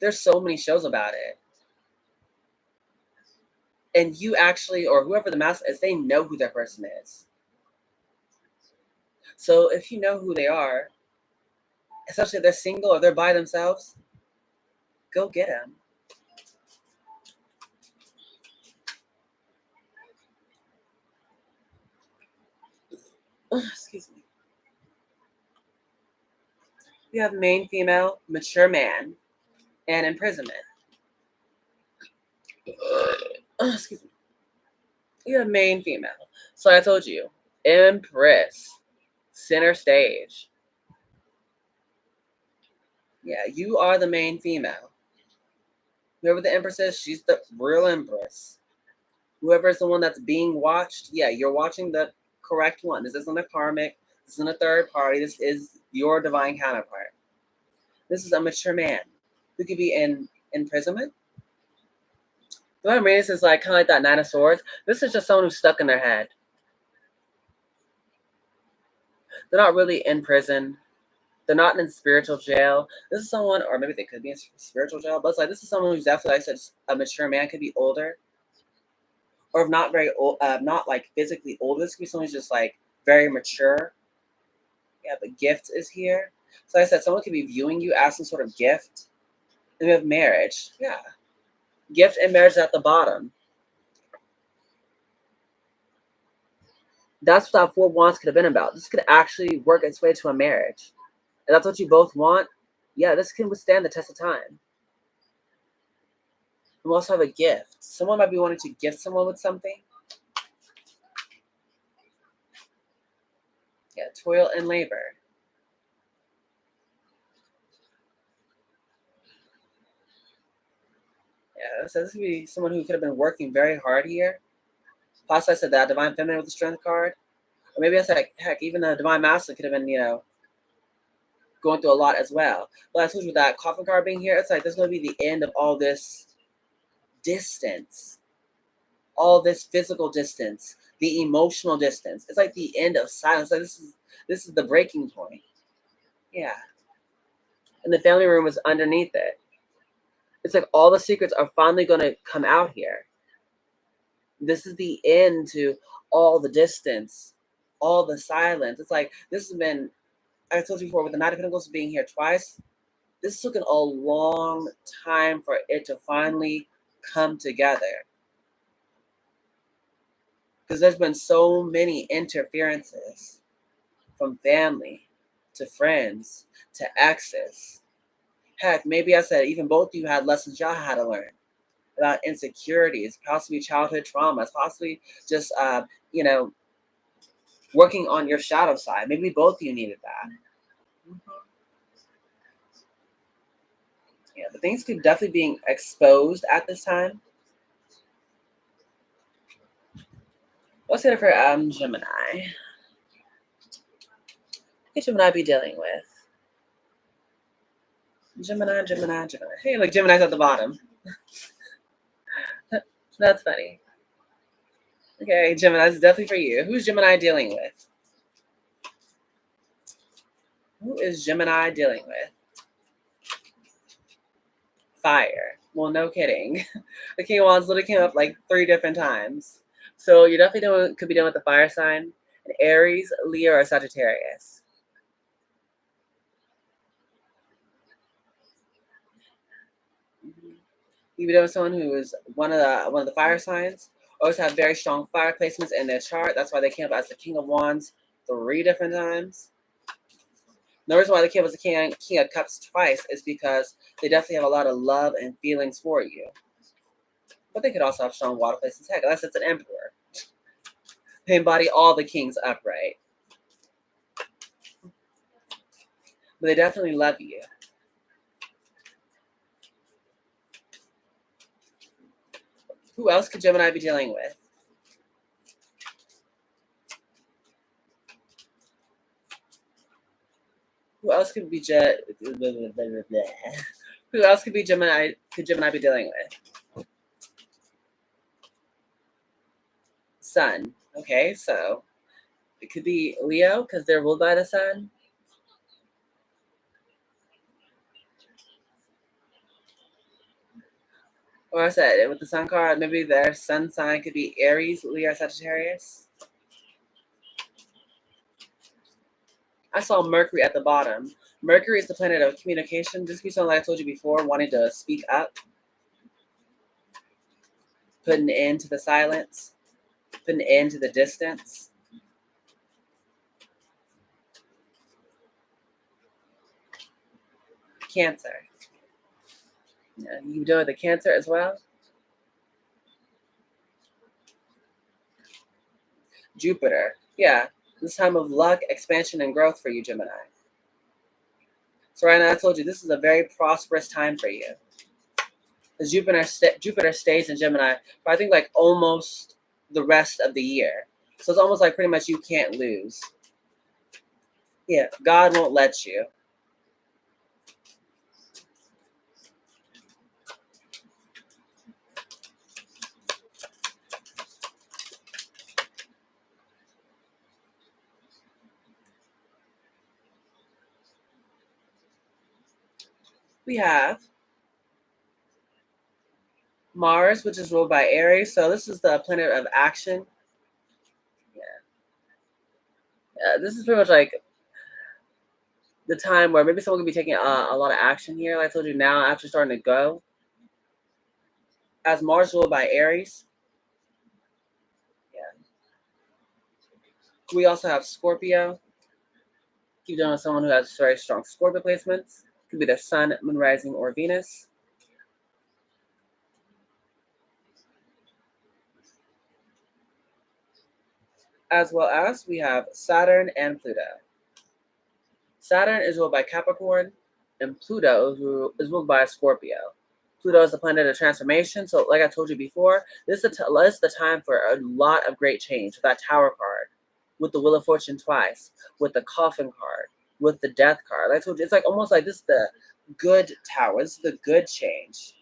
There's so many shows about it, and you actually or whoever the master is, they know who their person is. So if you know who they are, especially if they're single or they're by themselves, go get them. Excuse me. You have main female, mature man, and imprisonment. Excuse me. You have main female. So I told you, Empress, center stage. Yeah, you are the main female. Whoever the Empress is, she's the real Empress. Whoever is the one that's being watched, yeah, you're watching the correct one. This isn't a karmic. This isn't a third party. This is your divine counterpart. This is a mature man who could be in imprisonment. The way I'm reading this is like kind of like that Nine of Swords. This is just someone who's stuck in their head. They're not really in prison. They're not in spiritual jail. This is someone, or maybe they could be in spiritual jail, but it's like this is someone who's definitely, like I said, a mature man. Could be older, or if not very old, not like physically old. This could be someone who's just like very mature. Yeah, the gift is here. So like I said, someone could be viewing you as some sort of gift. And we have marriage. Yeah, gift and marriage is at the bottom. That's what that Four of Wands could have been about. This could actually work its way to a marriage. And that's what you both want. Yeah, this can withstand the test of time. We also have a gift. Someone might be wanting to gift someone with something. Yeah, toil and labor. Yeah, so this could be someone who could have been working very hard here. Possibly I said that divine feminine with the strength card. Or maybe I said heck, even the divine masculine could have been, going through a lot as well. But I told you with that coffin card being here, it's like this is gonna be the end of all this distance, all this physical distance, the emotional distance. It's like the end of silence. Like this is the breaking point. Yeah. And the family room is underneath it. It's like all the secrets are finally gonna come out here. This is the end to all the distance, all the silence. It's like this has been I told you before with the Knight of Pentacles being here twice, this took a long time for it to finally come together. Because there's been so many interferences from family to friends to exes. Heck, maybe I said even both of you had lessons y'all had to learn. about insecurities, possibly childhood traumas, possibly just you know, working on your shadow side. Maybe both of you needed that. Mhm. Yeah, but things could definitely being exposed at this time. What's it for Gemini? What should Gemini be dealing with? Gemini, Gemini, Gemini. Hey, like Gemini's at the bottom. That's funny. Okay, Gemini, that's definitely for you. Who's Gemini dealing with? Who is Gemini dealing with? Fire. Well, no kidding. The King of Wands literally came up like 3 different times. So you're definitely could be dealing with the fire sign, an Aries, Leo, or Sagittarius. Mhm. You be dealing with someone who is one of the fire signs, always have very strong fire placements in their chart. That's why they came up as the King of Wands 3 different times. The reason why they came up as the King of Cups twice is because they definitely have a lot of love and feelings for you. But they could also have strong water placements. Heck, unless it's an emperor. They embody all the kings upright. But they definitely love you. Who else could Gemini be dealing with? Who else could be Who else could be Gemini? Could Gemini be dealing with? Sun. Okay, so it could be Leo because they're ruled by the sun. Or I said with the sun card, maybe their sun sign could be Aries, Leo, Sagittarius. I saw Mercury at the bottom. Mercury is the planet of communication. This could be something like I told you before, wanting to speak up, put an end to the silence, put an end to the distance. Cancer. Yeah, you do with the Cancer as well. Jupiter. Yeah, this time of luck, expansion, and growth for you, Gemini. So right now, I told you this is a very prosperous time for you. Because Jupiter stays in Gemini for I think like almost the rest of the year. So it's almost like pretty much you can't lose. Yeah, God won't let you. We have Mars, which is ruled by Aries. So this is the planet of action. Yeah, this is pretty much like the time where maybe someone could be taking a lot of action here. Like I told you, now after starting to go, as Mars ruled by Aries. Yeah. We also have Scorpio. Keep doing with someone who has very strong Scorpio placements. Could be their Sun, Moon, Rising, or Venus. As well as we have Saturn and Pluto. Saturn is ruled by Capricorn, and Pluto is ruled by Scorpio. Pluto is the planet of transformation. So, like I told you before, this is the time for a lot of great change. With that Tower card, with the Wheel of Fortune twice, with the Coffin card, with the Death card. Like I told you, it's like almost like this is the good Tower. This is the good change.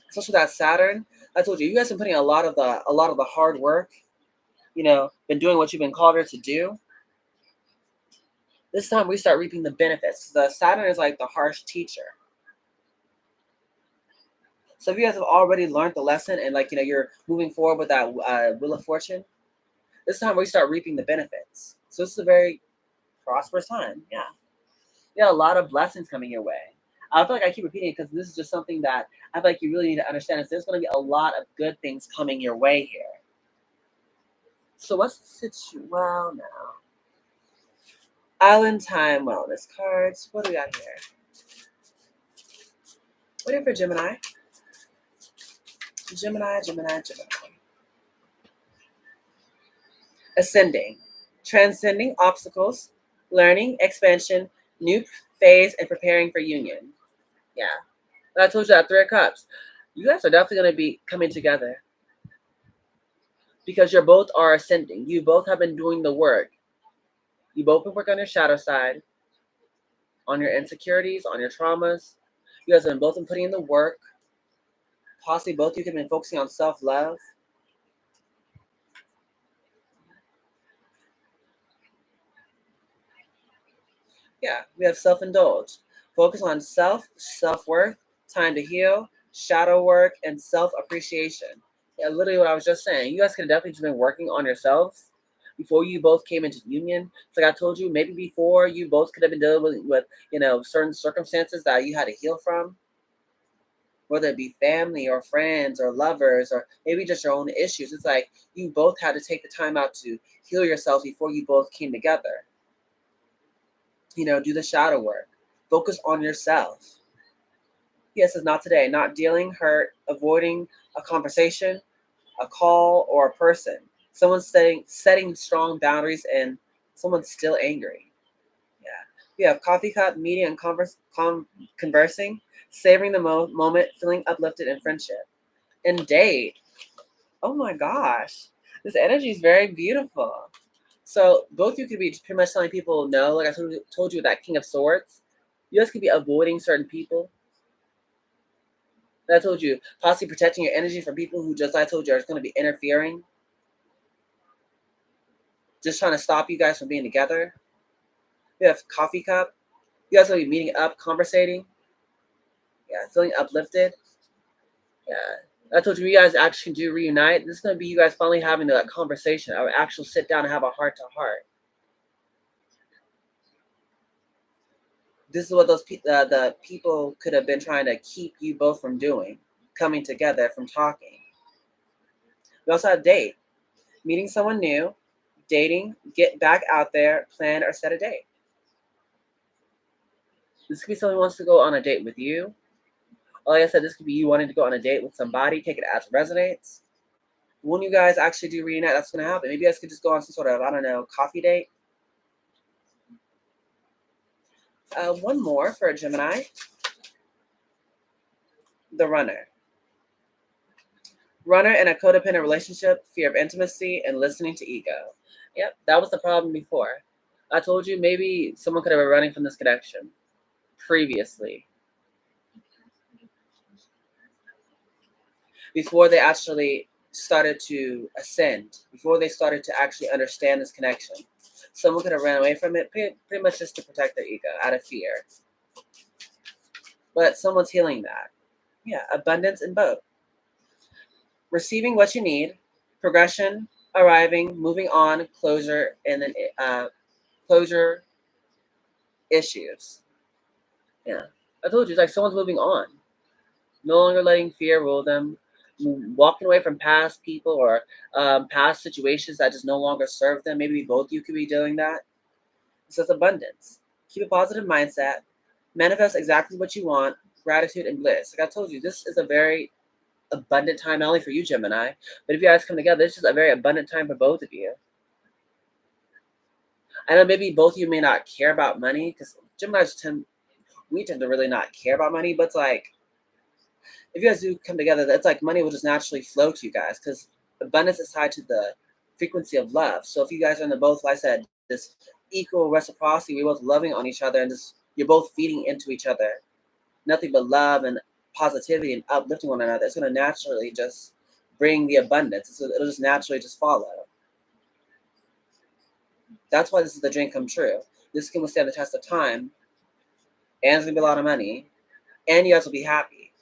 Especially that Saturn. I told you, you guys have been putting a lot of the hard work. Been doing what you've been called here to do. This time we start reaping the benefits. The Saturn is like the harsh teacher. So if you guys have already learned the lesson and you're moving forward with that Wheel of Fortune, this time we start reaping the benefits. So this is a very prosperous time. Yeah. You got a lot of blessings coming your way. I feel like I keep repeating it because this is just something that I feel like you really need to understand is there's going to be a lot of good things coming your way here. So what's the situation? Well, now. Island Time Wellness cards. What do we got here? What do you have for Gemini? Gemini, Gemini, Gemini. Ascending, transcending obstacles, learning, expansion, new phase, and preparing for union. Yeah. I told you that Three of Cups. You guys are definitely going to be coming together because you both are ascending. You both have been doing the work. You both been working on your shadow side, on your insecurities, on your traumas. You guys have both been putting in the work. Possibly both of you have been focusing on self-love. Yeah, we have self-indulge. Focus on self, self-worth, time to heal, shadow work, and self-appreciation. Yeah, literally what I was just saying. You guys could have definitely just been working on yourselves before you both came into union. It's like I told you, maybe before you both could have been dealing with certain circumstances that you had to heal from, whether it be family or friends or lovers or maybe just your own issues. It's like you both had to take the time out to heal yourselves before you both came together. Do the shadow work. Focus on yourself. Yes, it's not today. Not dealing, hurt, avoiding a conversation, a call, or a person. Someone's setting strong boundaries and someone's still angry. Yeah. You have coffee cup, meeting, and conversing, savoring the moment, feeling uplifted in friendship. And date. Oh my gosh. This energy is very beautiful. So both of you could be pretty much telling people no, like I told you that King of Swords. You guys could be avoiding certain people. And I told you, possibly protecting your energy from people who just like I told you are going to be interfering, just trying to stop you guys from being together. You have coffee cup. You guys will be meeting up, conversating. Yeah, feeling uplifted. Yeah. I told you guys actually do reunite. This is going to be you guys finally having that conversation, or actual sit down and have a heart to heart. This is what the people could have been trying to keep you both from doing, coming together, from talking. We also have date, meeting someone new, dating, get back out there, plan or set a date. This could be someone who wants to go on a date with you. Like I said, this could be you wanting to go on a date with somebody, take it as it resonates. When you guys actually do reunite, that's going to happen. Maybe you guys could just go on some sort of, I don't know, coffee date. One more for a Gemini. The runner. Runner in a codependent relationship, fear of intimacy, and listening to ego. Yep, that was the problem before. I told you maybe someone could have been running from this connection previously, before they actually started to ascend, before they started to actually understand this connection. Someone could have ran away from it pretty much just to protect their ego out of fear. But someone's healing that. Yeah, abundance in both. Receiving what you need, progression, arriving, moving on, closure, and then closure issues. Yeah. I told you, it's like someone's moving on. No longer letting fear rule them, walking away from past people or past situations that just no longer serve them. Maybe both you could be doing that. It says abundance. Keep a positive mindset. Manifest exactly what you want. Gratitude and bliss. Like I told you, this is a very abundant time, not only for you, Gemini, but if you guys come together, this is a very abundant time for both of you. I know maybe both of you may not care about money because Geminis tend to really not care about money, but it's like if you guys do come together, it's like money will just naturally flow to you guys because abundance is tied to the frequency of love. So if you guys are in the both, like I said, this equal reciprocity, we're both loving on each other and just you're both feeding into each other, nothing but love and positivity and uplifting one another, it's going to naturally just bring the abundance. So it'll just naturally just follow. That's why this is the dream come true. This can withstand the test of time, and it's going to be a lot of money, and you guys will be happy.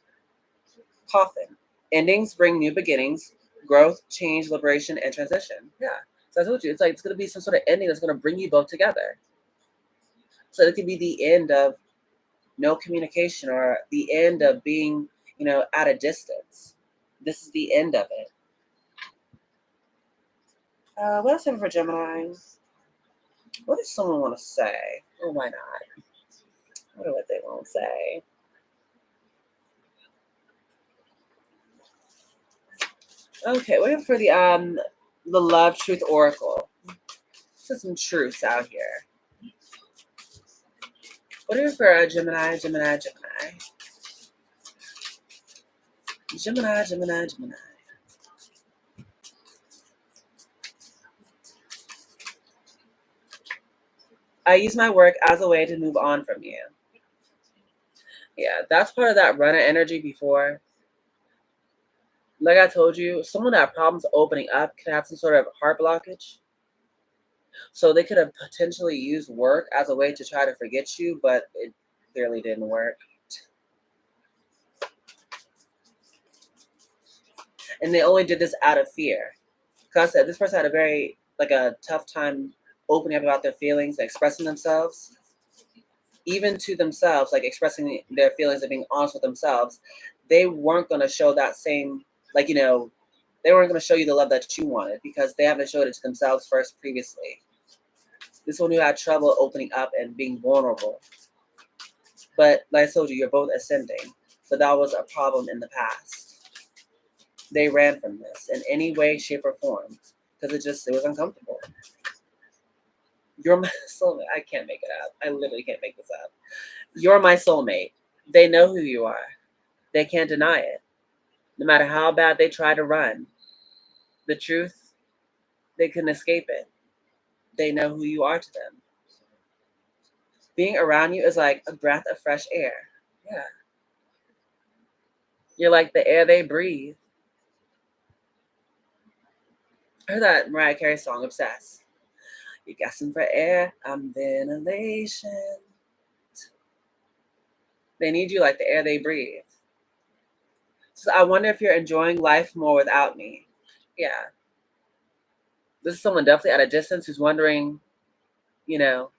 Coffin. Endings bring new beginnings, growth, change, liberation, and transition. Yeah. So I told you, it's like it's going to be some sort of ending that's going to bring you both together. So it could be the end of no communication or the end of being, at a distance. This is the end of it. What else have for Gemini? What does someone want to say? Or why not? I wonder what they want to say. Okay, waiting for the love truth oracle. There's some truths out here. Waiting for a Gemini, Gemini, Gemini, Gemini, Gemini, Gemini. I use my work as a way to move on from you. Yeah, that's part of that runner energy before. Like I told you, someone that had problems opening up could have some sort of heart blockage. So they could have potentially used work as a way to try to forget you, but it clearly didn't work. And they only did this out of fear. Because I said this person had a very like a tough time opening up about their feelings, expressing themselves, even to themselves, like expressing their feelings and being honest with themselves. They weren't going to show that same, like, they weren't going to show you the love that you wanted because they haven't showed it to themselves first previously. This one who had trouble opening up and being vulnerable. But like I told you, you're both ascending. But that was a problem in the past. They ran from this in any way, shape, or form because it was uncomfortable. You're my soulmate. I can't make it up. I literally can't make this up. You're my soulmate. They know who you are. They can't deny it. No matter how bad they try to run, the truth, they couldn't escape it. They know who you are to them. Being around you is like a breath of fresh air. Yeah. You're like the air they breathe. I heard that Mariah Carey song, Obsessed. You got some for air, I'm ventilation. They need you like the air they breathe. So I wonder if you're enjoying life more without me. Yeah. This is someone definitely at a distance who's wondering, you know,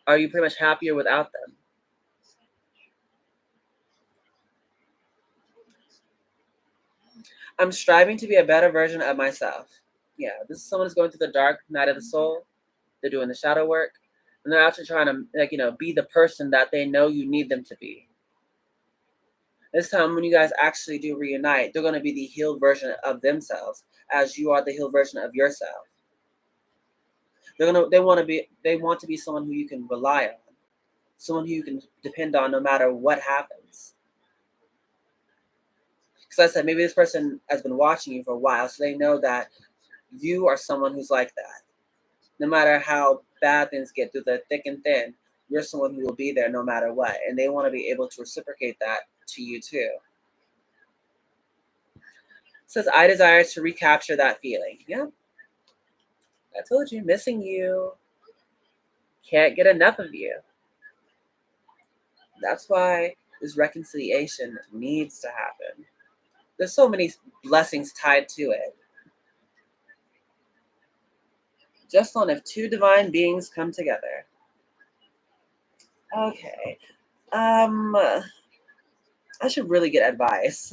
are you pretty much happier without them? I'm striving to be a better version of myself. Yeah, this is someone who's going through the dark night of the soul. They're doing the shadow work, and they're actually trying to, like, be the person that they know you need them to be. This time, when you guys actually do reunite, they're going to be the healed version of themselves, as you are the healed version of yourself. They want to be someone who you can rely on, someone who you can depend on no matter what happens. Because I said maybe this person has been watching you for a while, so they know that you are someone who's like that. No matter how bad things get through the thick and thin, you're someone who will be there no matter what, and they want to be able to reciprocate that to you too. It says I desire to recapture that feeling. Yeah, I told you, missing you, can't get enough of you. That's why this reconciliation needs to happen. There's so many blessings tied to it. Just on if two divine beings come together. Okay. I should really get advice.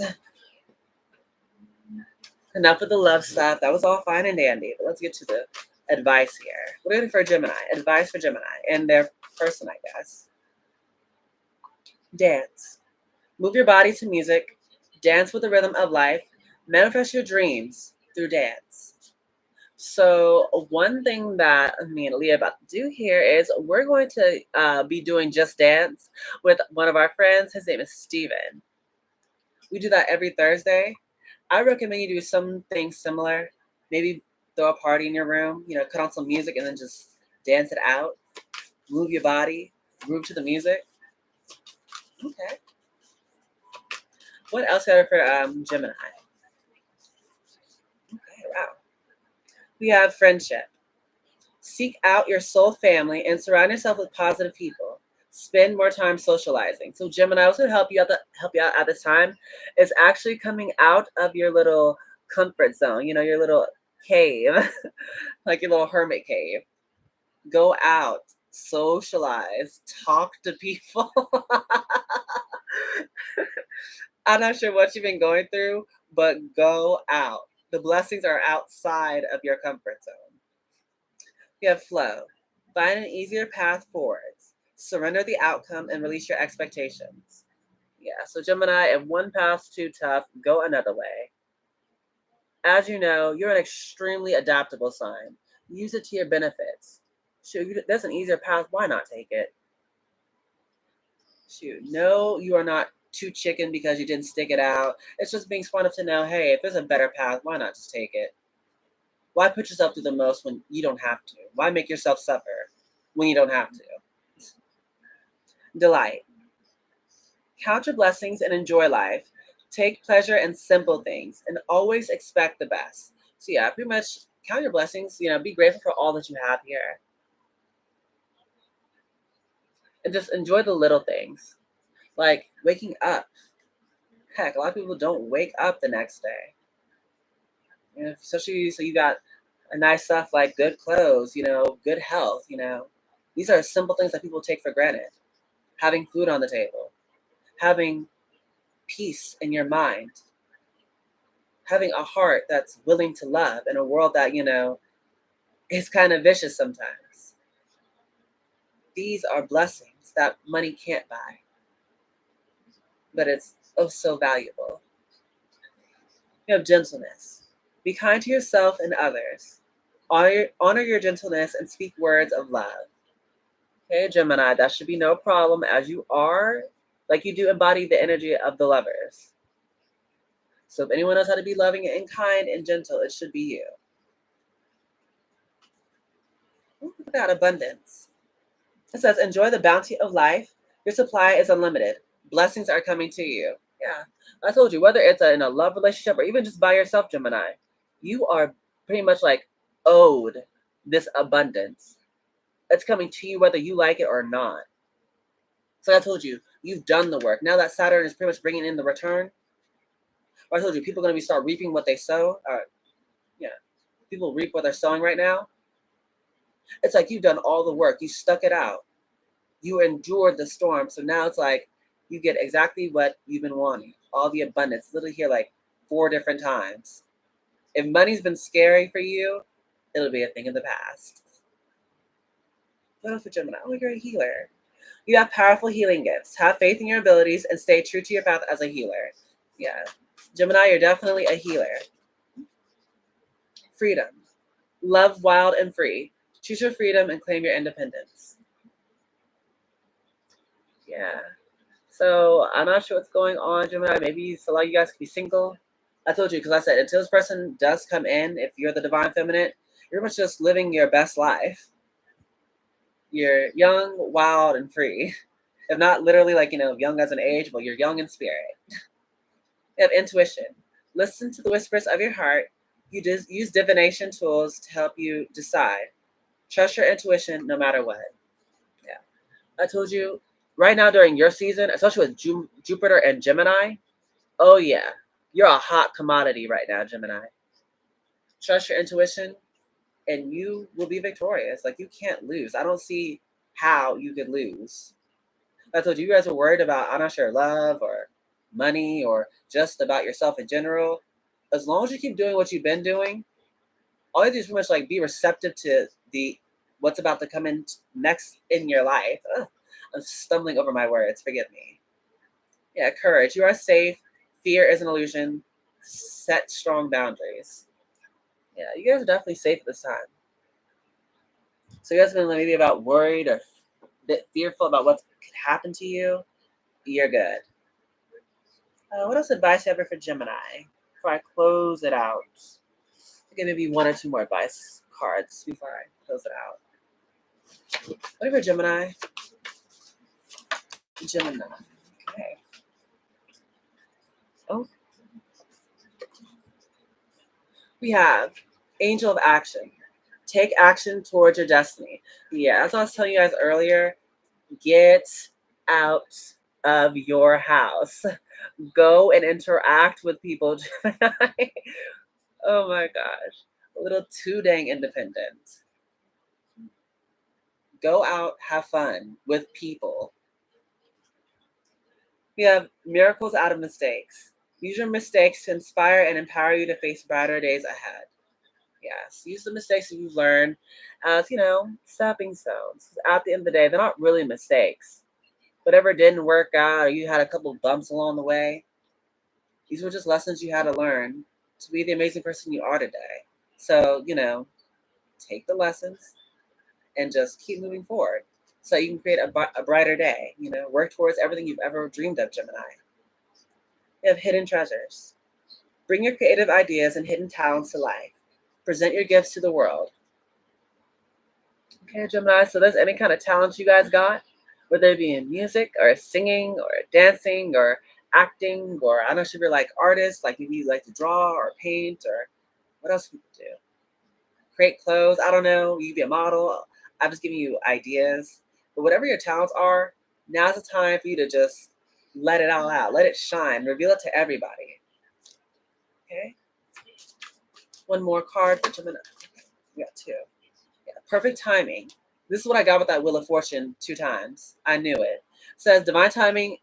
Enough of the love stuff. That was all fine and dandy. But let's get to the advice here. We're looking for Gemini. Advice for Gemini and their person, I guess. Dance. Move your body to music. Dance with the rhythm of life. Manifest your dreams through dance. So one thing that me and Leah about to do here is we're going to be doing Just Dance with one of our friends. His name is Steven. We do that every Thursday. I recommend you do something similar. Maybe throw a party in your room, cut on some music and then just dance it out. Move your body, groove to the music. Okay. What else are for Gemini? Okay, wow. We have friendship. Seek out your soul family and surround yourself with positive people. Spend more time socializing. So Gemini, what's going to help you out at this time is actually coming out of your little comfort zone. Your little cave, like your little hermit cave. Go out, socialize, talk to people. I'm not sure what you've been going through, but go out. The blessings are outside of your comfort zone. You have flow. Find an easier path forwards. Surrender the outcome and release your expectations. Yeah, so Gemini, if one path's too tough, go another way. As you know, you're an extremely adaptable sign. Use it to your benefits. Shoot, there's an easier path. Why not take it? Shoot, no, you are not too chicken because you didn't stick it out. It's just being smart enough to know, hey, if there's a better path, why not just take it? Why put yourself through the most when you don't have to? Why make yourself suffer when you don't have to? Delight. Count your blessings and enjoy life. Take pleasure in simple things and always expect the best. So yeah, pretty much count your blessings, be grateful for all that you have here. And just enjoy the little things. Like waking up. Heck, a lot of people don't wake up the next day. Especially so you got a nice stuff like good clothes, good health, These are simple things that people take for granted. Having food on the table, having peace in your mind, having a heart that's willing to love in a world that, is kind of vicious sometimes. These are blessings that money can't buy, but it's oh so valuable. You have gentleness. Be kind to yourself and others. Honor your gentleness and speak words of love. Okay, Gemini, that should be no problem as you are, like you do embody the energy of the lovers. So if anyone knows how to be loving and kind and gentle, it should be you. Ooh, look at that abundance. It says, enjoy the bounty of life. Your supply is unlimited. Blessings are coming to you. Yeah, I told you, whether it's in a love relationship or even just by yourself, Gemini, you are pretty much like owed this abundance. It's coming to you whether you like it or not. So I told you, you've done the work. Now that Saturn is pretty much bringing in the return, I told you, people are going to be start reaping what they sow. Yeah, people reap what they're sowing right now. It's like you've done all the work. You stuck it out. You endured the storm. So now it's like you get exactly what you've been wanting. All the abundance, literally here like 4 different times. If money's been scary for you, it'll be a thing of the past. What else for Gemini? Oh, you're a healer. You have powerful healing gifts. Have faith in your abilities and stay true to your path as a healer. Yeah. Gemini, you're definitely a healer. Freedom. Love wild and free. Choose your freedom and claim your independence. Yeah. So I'm not sure what's going on, Gemini. Maybe a lot of you guys could be single. I told you because I said until this person does come in, if you're the divine feminine, you're much just living your best life. You're young, wild, and free. If not literally like, young as an age, but you're young in spirit. You have intuition. Listen to the whispers of your heart. You use divination tools to help you decide. Trust your intuition no matter what. Yeah. I told you, right now during your season, especially with Jupiter and Gemini, oh yeah, you're a hot commodity right now, Gemini. Trust your intuition and you will be victorious. Like you can't lose. I don't see how you could lose. I told you, you guys were worried about, I'm not sure, love or money or just about yourself in general. As long as you keep doing what you've been doing, all you do is pretty much like be receptive to the what's about to come in next in your life. Ugh, I'm stumbling over my words. Forgive me. Yeah, courage. You are safe. Fear is an illusion. Set strong boundaries. Yeah, you guys are definitely safe at this time. So you guys have been maybe about worried or a bit fearful about what could happen to you. You're good. What else advice you have for Gemini before I close it out? I'll give maybe 1 or 2 more advice cards before I close it out. What for Gemini? Gemini. Okay. Oh, we have Angel of Action. Take action towards your destiny. Yeah, as I was telling you guys earlier, get out of your house. Go and interact with people, Gemini. Oh my gosh. A little too dang independent. Go out, have fun with people. We have miracles out of mistakes. Use your mistakes to inspire and empower you to face brighter days ahead. Yes, use the mistakes that you've learned as, stepping stones. At the end of the day, they're not really mistakes. Whatever didn't work out or you had a couple bumps along the way, these were just lessons you had to learn to be the amazing person you are today. So, take the lessons and just keep moving forward so you can create a brighter day. Work towards everything you've ever dreamed of, Gemini. You have hidden treasures. Bring your creative ideas and hidden talents to life. Present your gifts to the world. Okay, Gemini, so there's any kind of talent you guys got, whether it be in music or singing or dancing or acting, or I don't know if you're like artists, like maybe you like to draw or paint, or what else people do? Create clothes, I don't know, you can be a model. I'm just giving you ideas. But whatever your talents are, now's the time for you to just let it all out. Let it shine. Reveal it to everybody. Okay? One more card for Gemini. We got two. Yeah, perfect timing. This is what I got with that Wheel of Fortune 2 times. I knew it. It says divine timing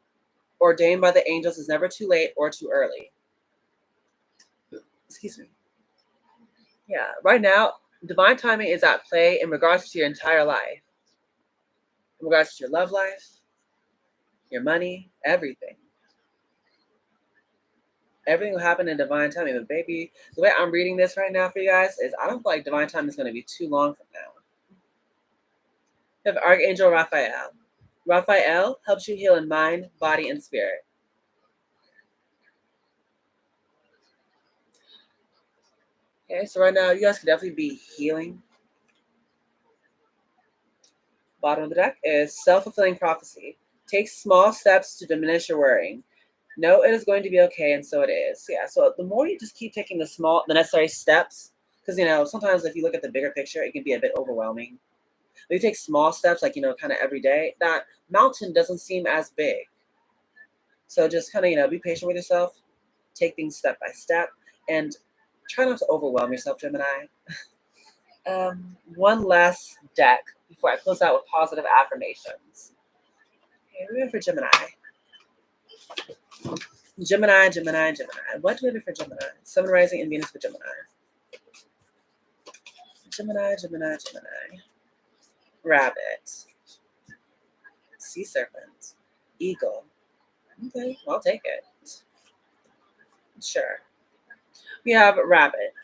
ordained by the angels is never too late or too early. Excuse me. Yeah, right now, divine timing is at play in regards to your entire life. In regards to your love life, your money, everything. Everything will happen in divine timing. But baby, the way I'm reading this right now for you guys is I don't feel like divine timing is going to be too long from now. You have Archangel Raphael. Raphael helps you heal in mind, body, and spirit. Okay, so right now you guys could definitely be healing. Bottom of the deck is self-fulfilling prophecy. Take small steps to diminish your worrying. Know it is going to be okay, and so it is. Yeah, so the more you just keep taking the necessary steps, because sometimes if you look at the bigger picture, it can be a bit overwhelming. But you take small steps, like kind of every day, that mountain doesn't seem as big. So just kind of be patient with yourself, take things step by step, and try not to overwhelm yourself, Gemini. One last deck before I close out with positive affirmations. Okay, we're in for Gemini. Gemini, Gemini, Gemini. What do we have for Gemini? Sun rising and Venus for Gemini. Gemini, Gemini, Gemini. Rabbit. Sea serpent. Eagle. Okay, I'll take it. Sure. We have rabbit.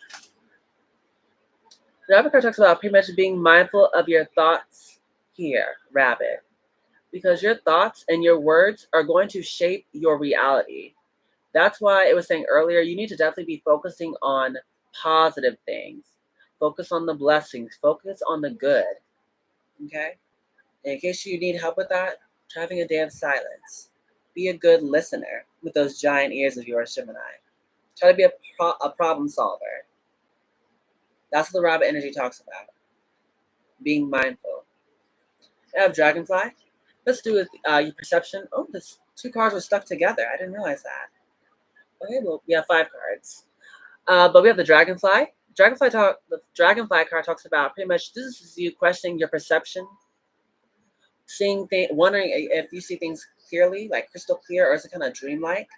The rabbit card talks about pretty much being mindful of your thoughts here, rabbit. Because your thoughts and your words are going to shape your reality. That's why it was saying earlier, you need to definitely be focusing on positive things. Focus on the blessings. Focus on the good. Okay? And in case you need help with that, try having a day of silence. Be a good listener with those giant ears of yours, Gemini. Try to be a problem solver. That's what the rabbit energy talks about. Being mindful. I have dragonfly. Let's do with your perception. Oh, this 2 cards were stuck together. I didn't realize that. Okay, well, we have 5 cards. But we have the dragonfly. The dragonfly card talks about pretty much this is you questioning your perception, wondering if you see things clearly, like crystal clear, or is it kind of dreamlike?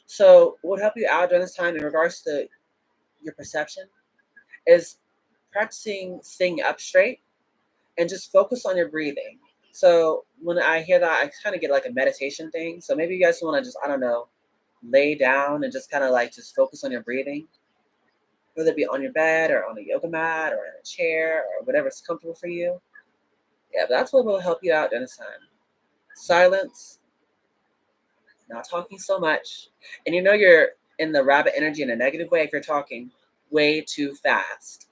So what would help you out during this time in regards to your perception is practicing staying up straight and just focus on your breathing. So when I hear that, I kind of get like a meditation thing. So maybe you guys want to just, I don't know, lay down and just kind of like just focus on your breathing, whether it be on your bed or on a yoga mat or in a chair or whatever's comfortable for you. Yeah, but that's what will help you out during this time. Silence, not talking so much. And you're in the rabbit energy in a negative way if you're talking way too fast.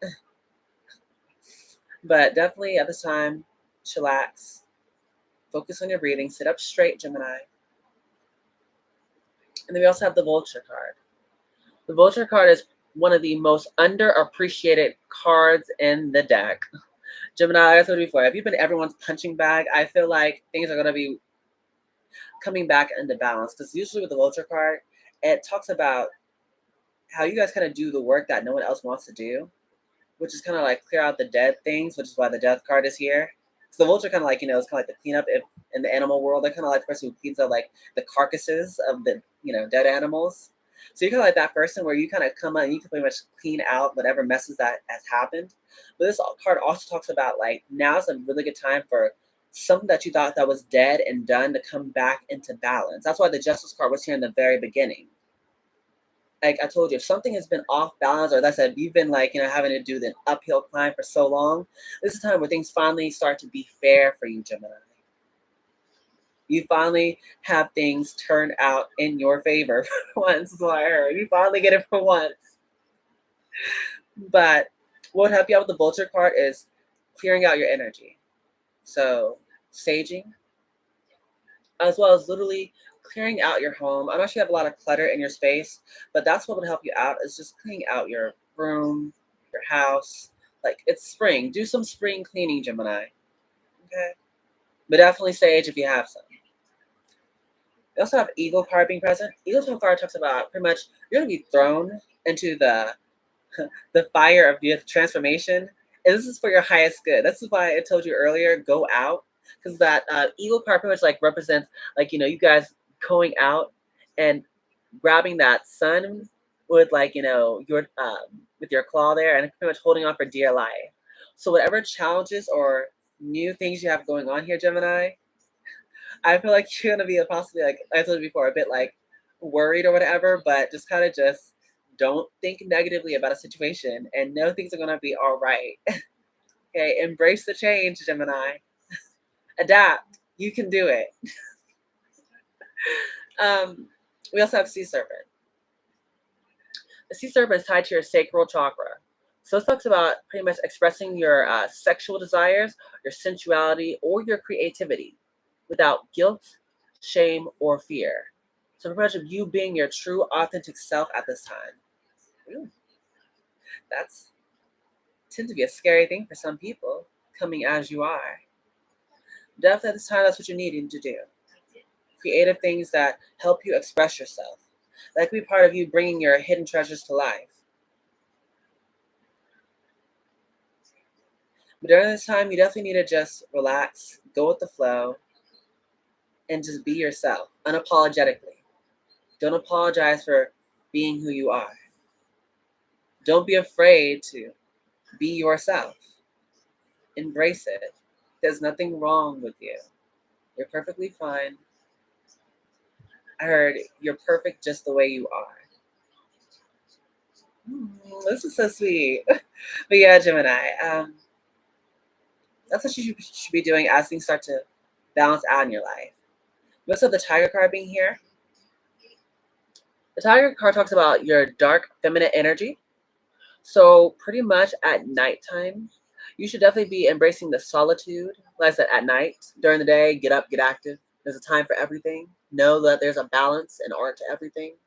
But definitely at this time, chillax, focus on your breathing, sit up straight, Gemini. And then we also have the vulture card. The vulture card is one of the most underappreciated cards in the deck. Gemini, like I said before, if you've been everyone's punching bag, I feel like things are going to be coming back into balance. Because usually with the vulture card, it talks about how you guys kind of do the work that no one else wants to do, which is kind of like clear out the dead things, which is why the death card is here. So the vulture kind of like, it's kind of like the cleanup in the animal world. They're kind of like the person who cleans up like the carcasses of the, dead animals. So you're kind of like that person where you kind of come on and you can pretty much clean out whatever messes that has happened. But this card also talks about like now's a really good time for something that you thought that was dead and done to come back into balance. That's why the Justice card was here in the very beginning. Like I told you, if something has been off balance, or that's you've been like, having to do the uphill climb for so long, this is a time where things finally start to be fair for you, Gemini. You finally have things turn out in your favor for once, is what I heard. You finally get it for once. But what would help you out with the vulture card is clearing out your energy. So saging, as well as literally clearing out your home. I'm not sure you have a lot of clutter in your space, but that's what would help you out is just cleaning out your room, your house. Like it's spring. Do some spring cleaning, Gemini. Okay. But definitely sage if you have some. We also have Eagle card being present. Eagle card talks about pretty much you're gonna be thrown into the fire of your transformation, and this is for your highest good. This is why I told you earlier, go out, because that eagle card pretty much like represents like you guys going out and grabbing that sun with like your with your claw there and pretty much holding on for dear life. So whatever challenges or new things you have going on here, Gemini, I feel like you're gonna be possibly like I told you before, a bit like worried or whatever, but just kind of just don't think negatively about a situation and know things are gonna be all right. Okay, embrace the change, Gemini. Adapt. You can do it. We also have sea serpent. The sea serpent is tied to your sacral chakra. So this talks about pretty much expressing your sexual desires, your sensuality, or your creativity without guilt, shame, or fear. So pretty much of you being your true, authentic self at this time. Ooh, that's tends to be a scary thing for some people, coming as you are. Definitely at this time, that's what you're needing to do. Creative things that help you express yourself. That could be part of you bringing your hidden treasures to life. But during this time, you definitely need to just relax, go with the flow, and just be yourself unapologetically. Don't apologize for being who you are. Don't be afraid to be yourself. Embrace it. There's nothing wrong with you. You're perfectly fine. I heard you're perfect just the way you are. This is so sweet. But yeah, Gemini, that's what you should be doing as things start to balance out in your life. Most of the tiger card being here. The tiger card talks about your dark feminine energy. So pretty much at nighttime, you should definitely be embracing the solitude. Like I said, at night, during the day, get up, get active. There's a time for everything. Know that there's a balance and art to everything.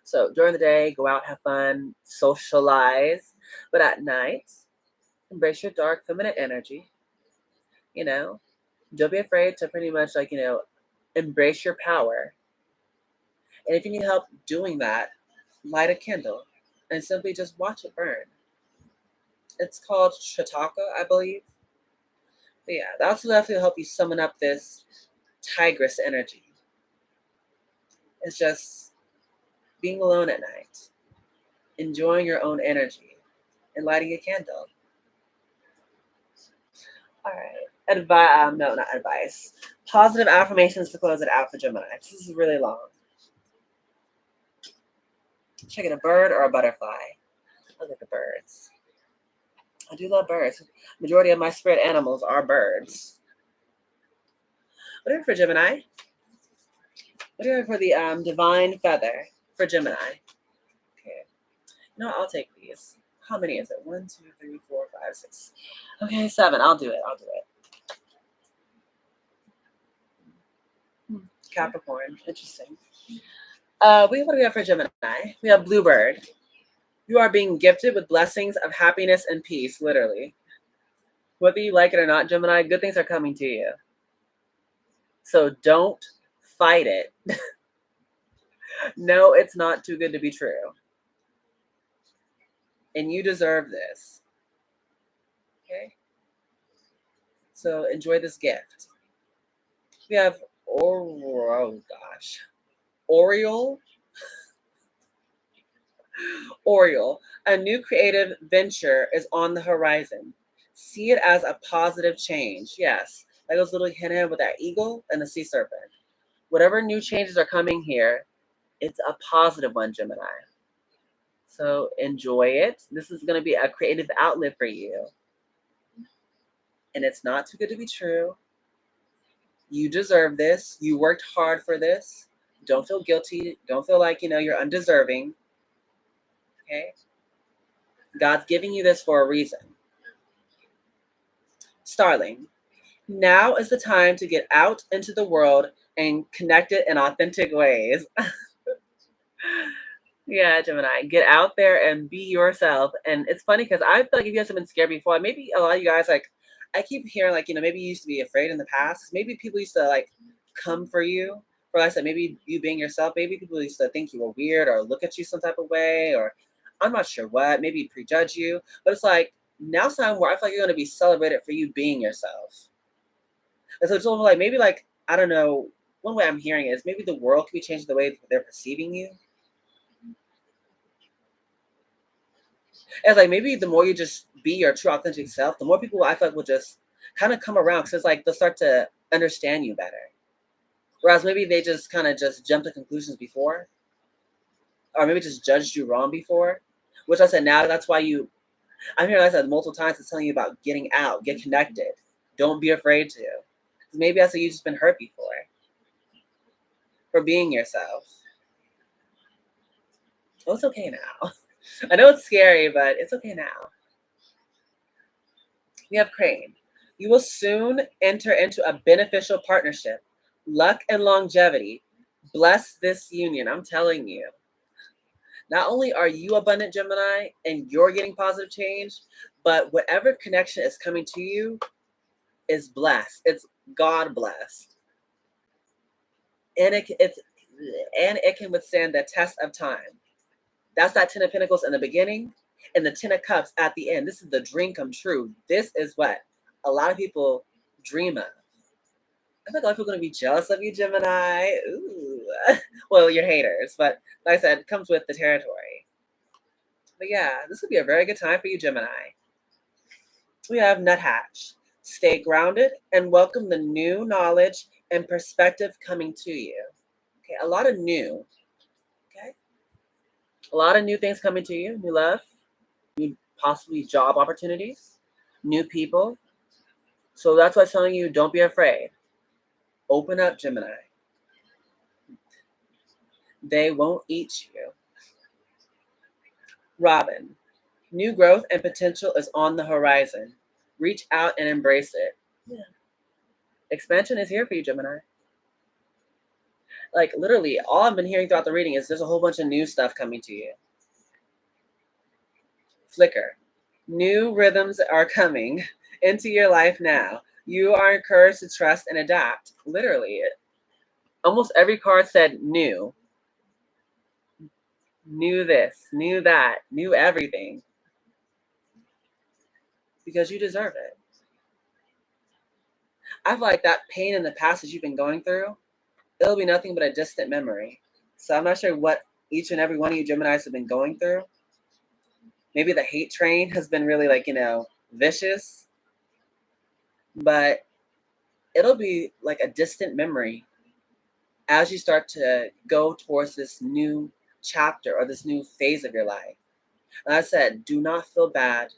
So during the day, go out, have fun, socialize. But at night, embrace your dark feminine energy. You know, don't be afraid to pretty much like, embrace your power. And if you need help doing that, light a candle and simply just watch it burn. It's called Shataka, I believe. But yeah, that's will definitely help you summon up this tigress energy. It's just being alone at night, enjoying your own energy, and lighting a candle. All right. No, not advice. Positive affirmations to close it out for Gemini. This is really long. Should I get a bird or a butterfly? I'll get the birds. I do love birds. Majority of my spirit animals are birds. What are we for Gemini? What are we for the divine feather for Gemini? Okay. No, I'll take these. How many is it? 1, 2, 3, 4, 5, 6. Okay, 7. I'll do it. Capricorn. Interesting. What do we have for Gemini? We have Bluebird. You are being gifted with blessings of happiness and peace, literally. Whether you like it or not, Gemini, good things are coming to you. So don't fight it. No, it's not too good to be true. And you deserve this. Okay? So enjoy this gift. We have oh gosh. Oriole. Oriole. A new creative venture is on the horizon. See it as a positive change. Yes. That goes literally hand in hand with that eagle and the sea serpent. Whatever new changes are coming here, it's a positive one, Gemini. So enjoy it. This is going to be a creative outlet for you. And it's not too good to be true. You deserve this. You worked hard for this. Don't feel guilty. Don't feel like, you're undeserving. Okay? God's giving you this for a reason. Starling, now is the time to get out into the world and connect it in authentic ways. Yeah, Gemini, get out there and be yourself. And it's funny because I feel like if you guys have been scared before, maybe a lot of you guys, like, I keep hearing, like, maybe you used to be afraid in the past. Maybe people used to, like, come for you. For, like I said, maybe you being yourself, maybe people used to think you were weird or look at you some type of way, or I'm not sure what, maybe prejudge you. But it's like, now's time where I feel like you're going to be celebrated for you being yourself. And so it's almost like, maybe, like, I don't know, one way I'm hearing is maybe the world could be changing the way they're perceiving you. It's like maybe the more you just be your true authentic self, the more people I feel like will just kind of come around because it's like they'll start to understand you better. Whereas maybe they just kind of just jumped to conclusions before, or maybe just judged you wrong before. Which I said now that's why I'm hearing I said multiple times it's telling you about getting out, get connected. Don't be afraid to. 'Cause maybe I said you've just been hurt before for being yourself. Oh, it's okay now. I know it's scary, but it's okay now. We have Crane. You will soon enter into a beneficial partnership. Luck and longevity. Bless this union. I'm telling you. Not only are you abundant, Gemini, and you're getting positive change, but whatever connection is coming to you is blessed. It's God blessed. And it can withstand the test of time. That's that 10 of Pentacles in the beginning and the 10 of Cups at the end. This is the dream come true. This is what a lot of people dream of. I think a lot of people are going to be jealous of you, Gemini. Ooh. Well, your haters. But like I said, it comes with the territory. But yeah, this would be a very good time for you, Gemini. We have Nuthatch. Stay grounded and welcome the new knowledge and perspective coming to you. Okay, a lot of new. Okay. A lot of new things coming to you. New love, new possibly job opportunities, new people. So that's why I'm telling you, don't be afraid. Open up, Gemini. They won't eat you. Robin, new growth and potential is on the horizon. Reach out and embrace it. Yeah. Expansion is here for you, Gemini. Like literally, all I've been hearing throughout the reading is there's a whole bunch of new stuff coming to you. Flicker, new rhythms are coming into your life now. You are encouraged to trust and adapt. Literally, almost every card said new. New this, new that, new everything. Because you deserve it. I feel like that pain in the past that you've been going through, it'll be nothing but a distant memory. So I'm not sure what each and every one of you Geminis have been going through. Maybe the hate train has been really like, vicious. But it'll be like a distant memory as you start to go towards this new chapter or this new phase of your life. Like I said, do not feel bad.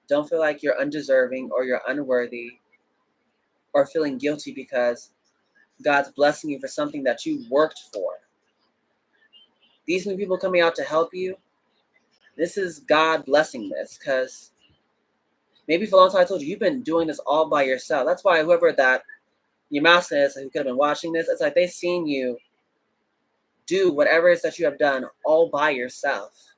Don't feel like you're undeserving or you're unworthy or feeling guilty because God's blessing you for something that you worked for. These new people coming out to help you, this is God blessing this because maybe for a long time I told you, you've been doing this all by yourself. That's why whoever that your mouse is who could have been watching this, it's like they've seen you do whatever it is that you have done all by yourself.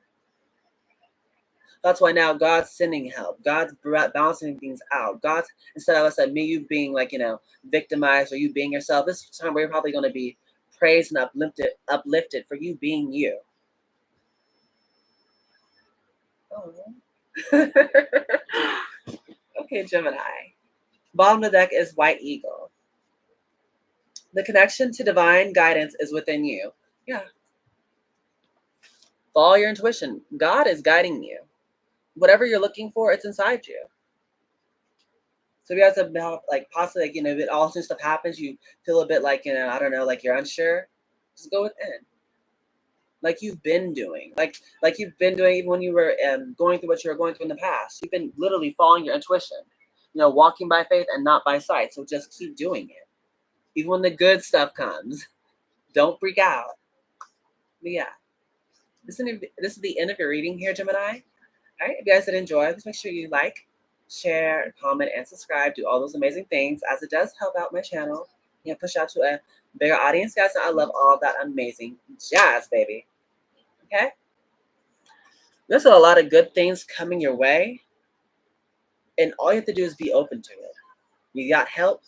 That's why now God's sending help. God's balancing things out. God's, instead of us, like me, you being like, victimized or you being yourself, this time where you're probably going to be praised and uplifted for you being you. Oh. Okay, Gemini. Bottom of the deck is White Eagle. The connection to divine guidance is within you. Yeah. Follow your intuition. God is guiding you. Whatever you're looking for, it's inside you. So if you guys have like possibly like, if all this stuff happens, you feel a bit like, I don't know, like you're unsure, just go within. like you've been doing, like you've been doing even when you were going through what you were going through in the past. You've been literally following your intuition, walking by faith and not by sight. So just keep doing it, even when the good stuff comes. Don't freak out. But yeah, this is the end of your reading here, Gemini. All right, if you guys did enjoy, please make sure you like, share, comment, and subscribe. Do all those amazing things, as it does help out my channel. Push out to a bigger audience, guys. And I love all of that amazing jazz, baby. Okay? There's a lot of good things coming your way, and all you have to do is be open to it. You got help,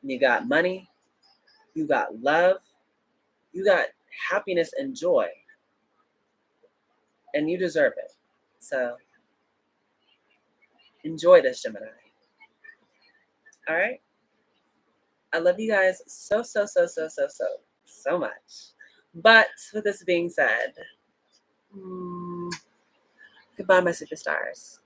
you got money, you got love, you got happiness and joy, and you deserve it. So enjoy this, Gemini. All right? I love you guys so, so, so, so, so, so, so much. But with this being said, goodbye, my superstars.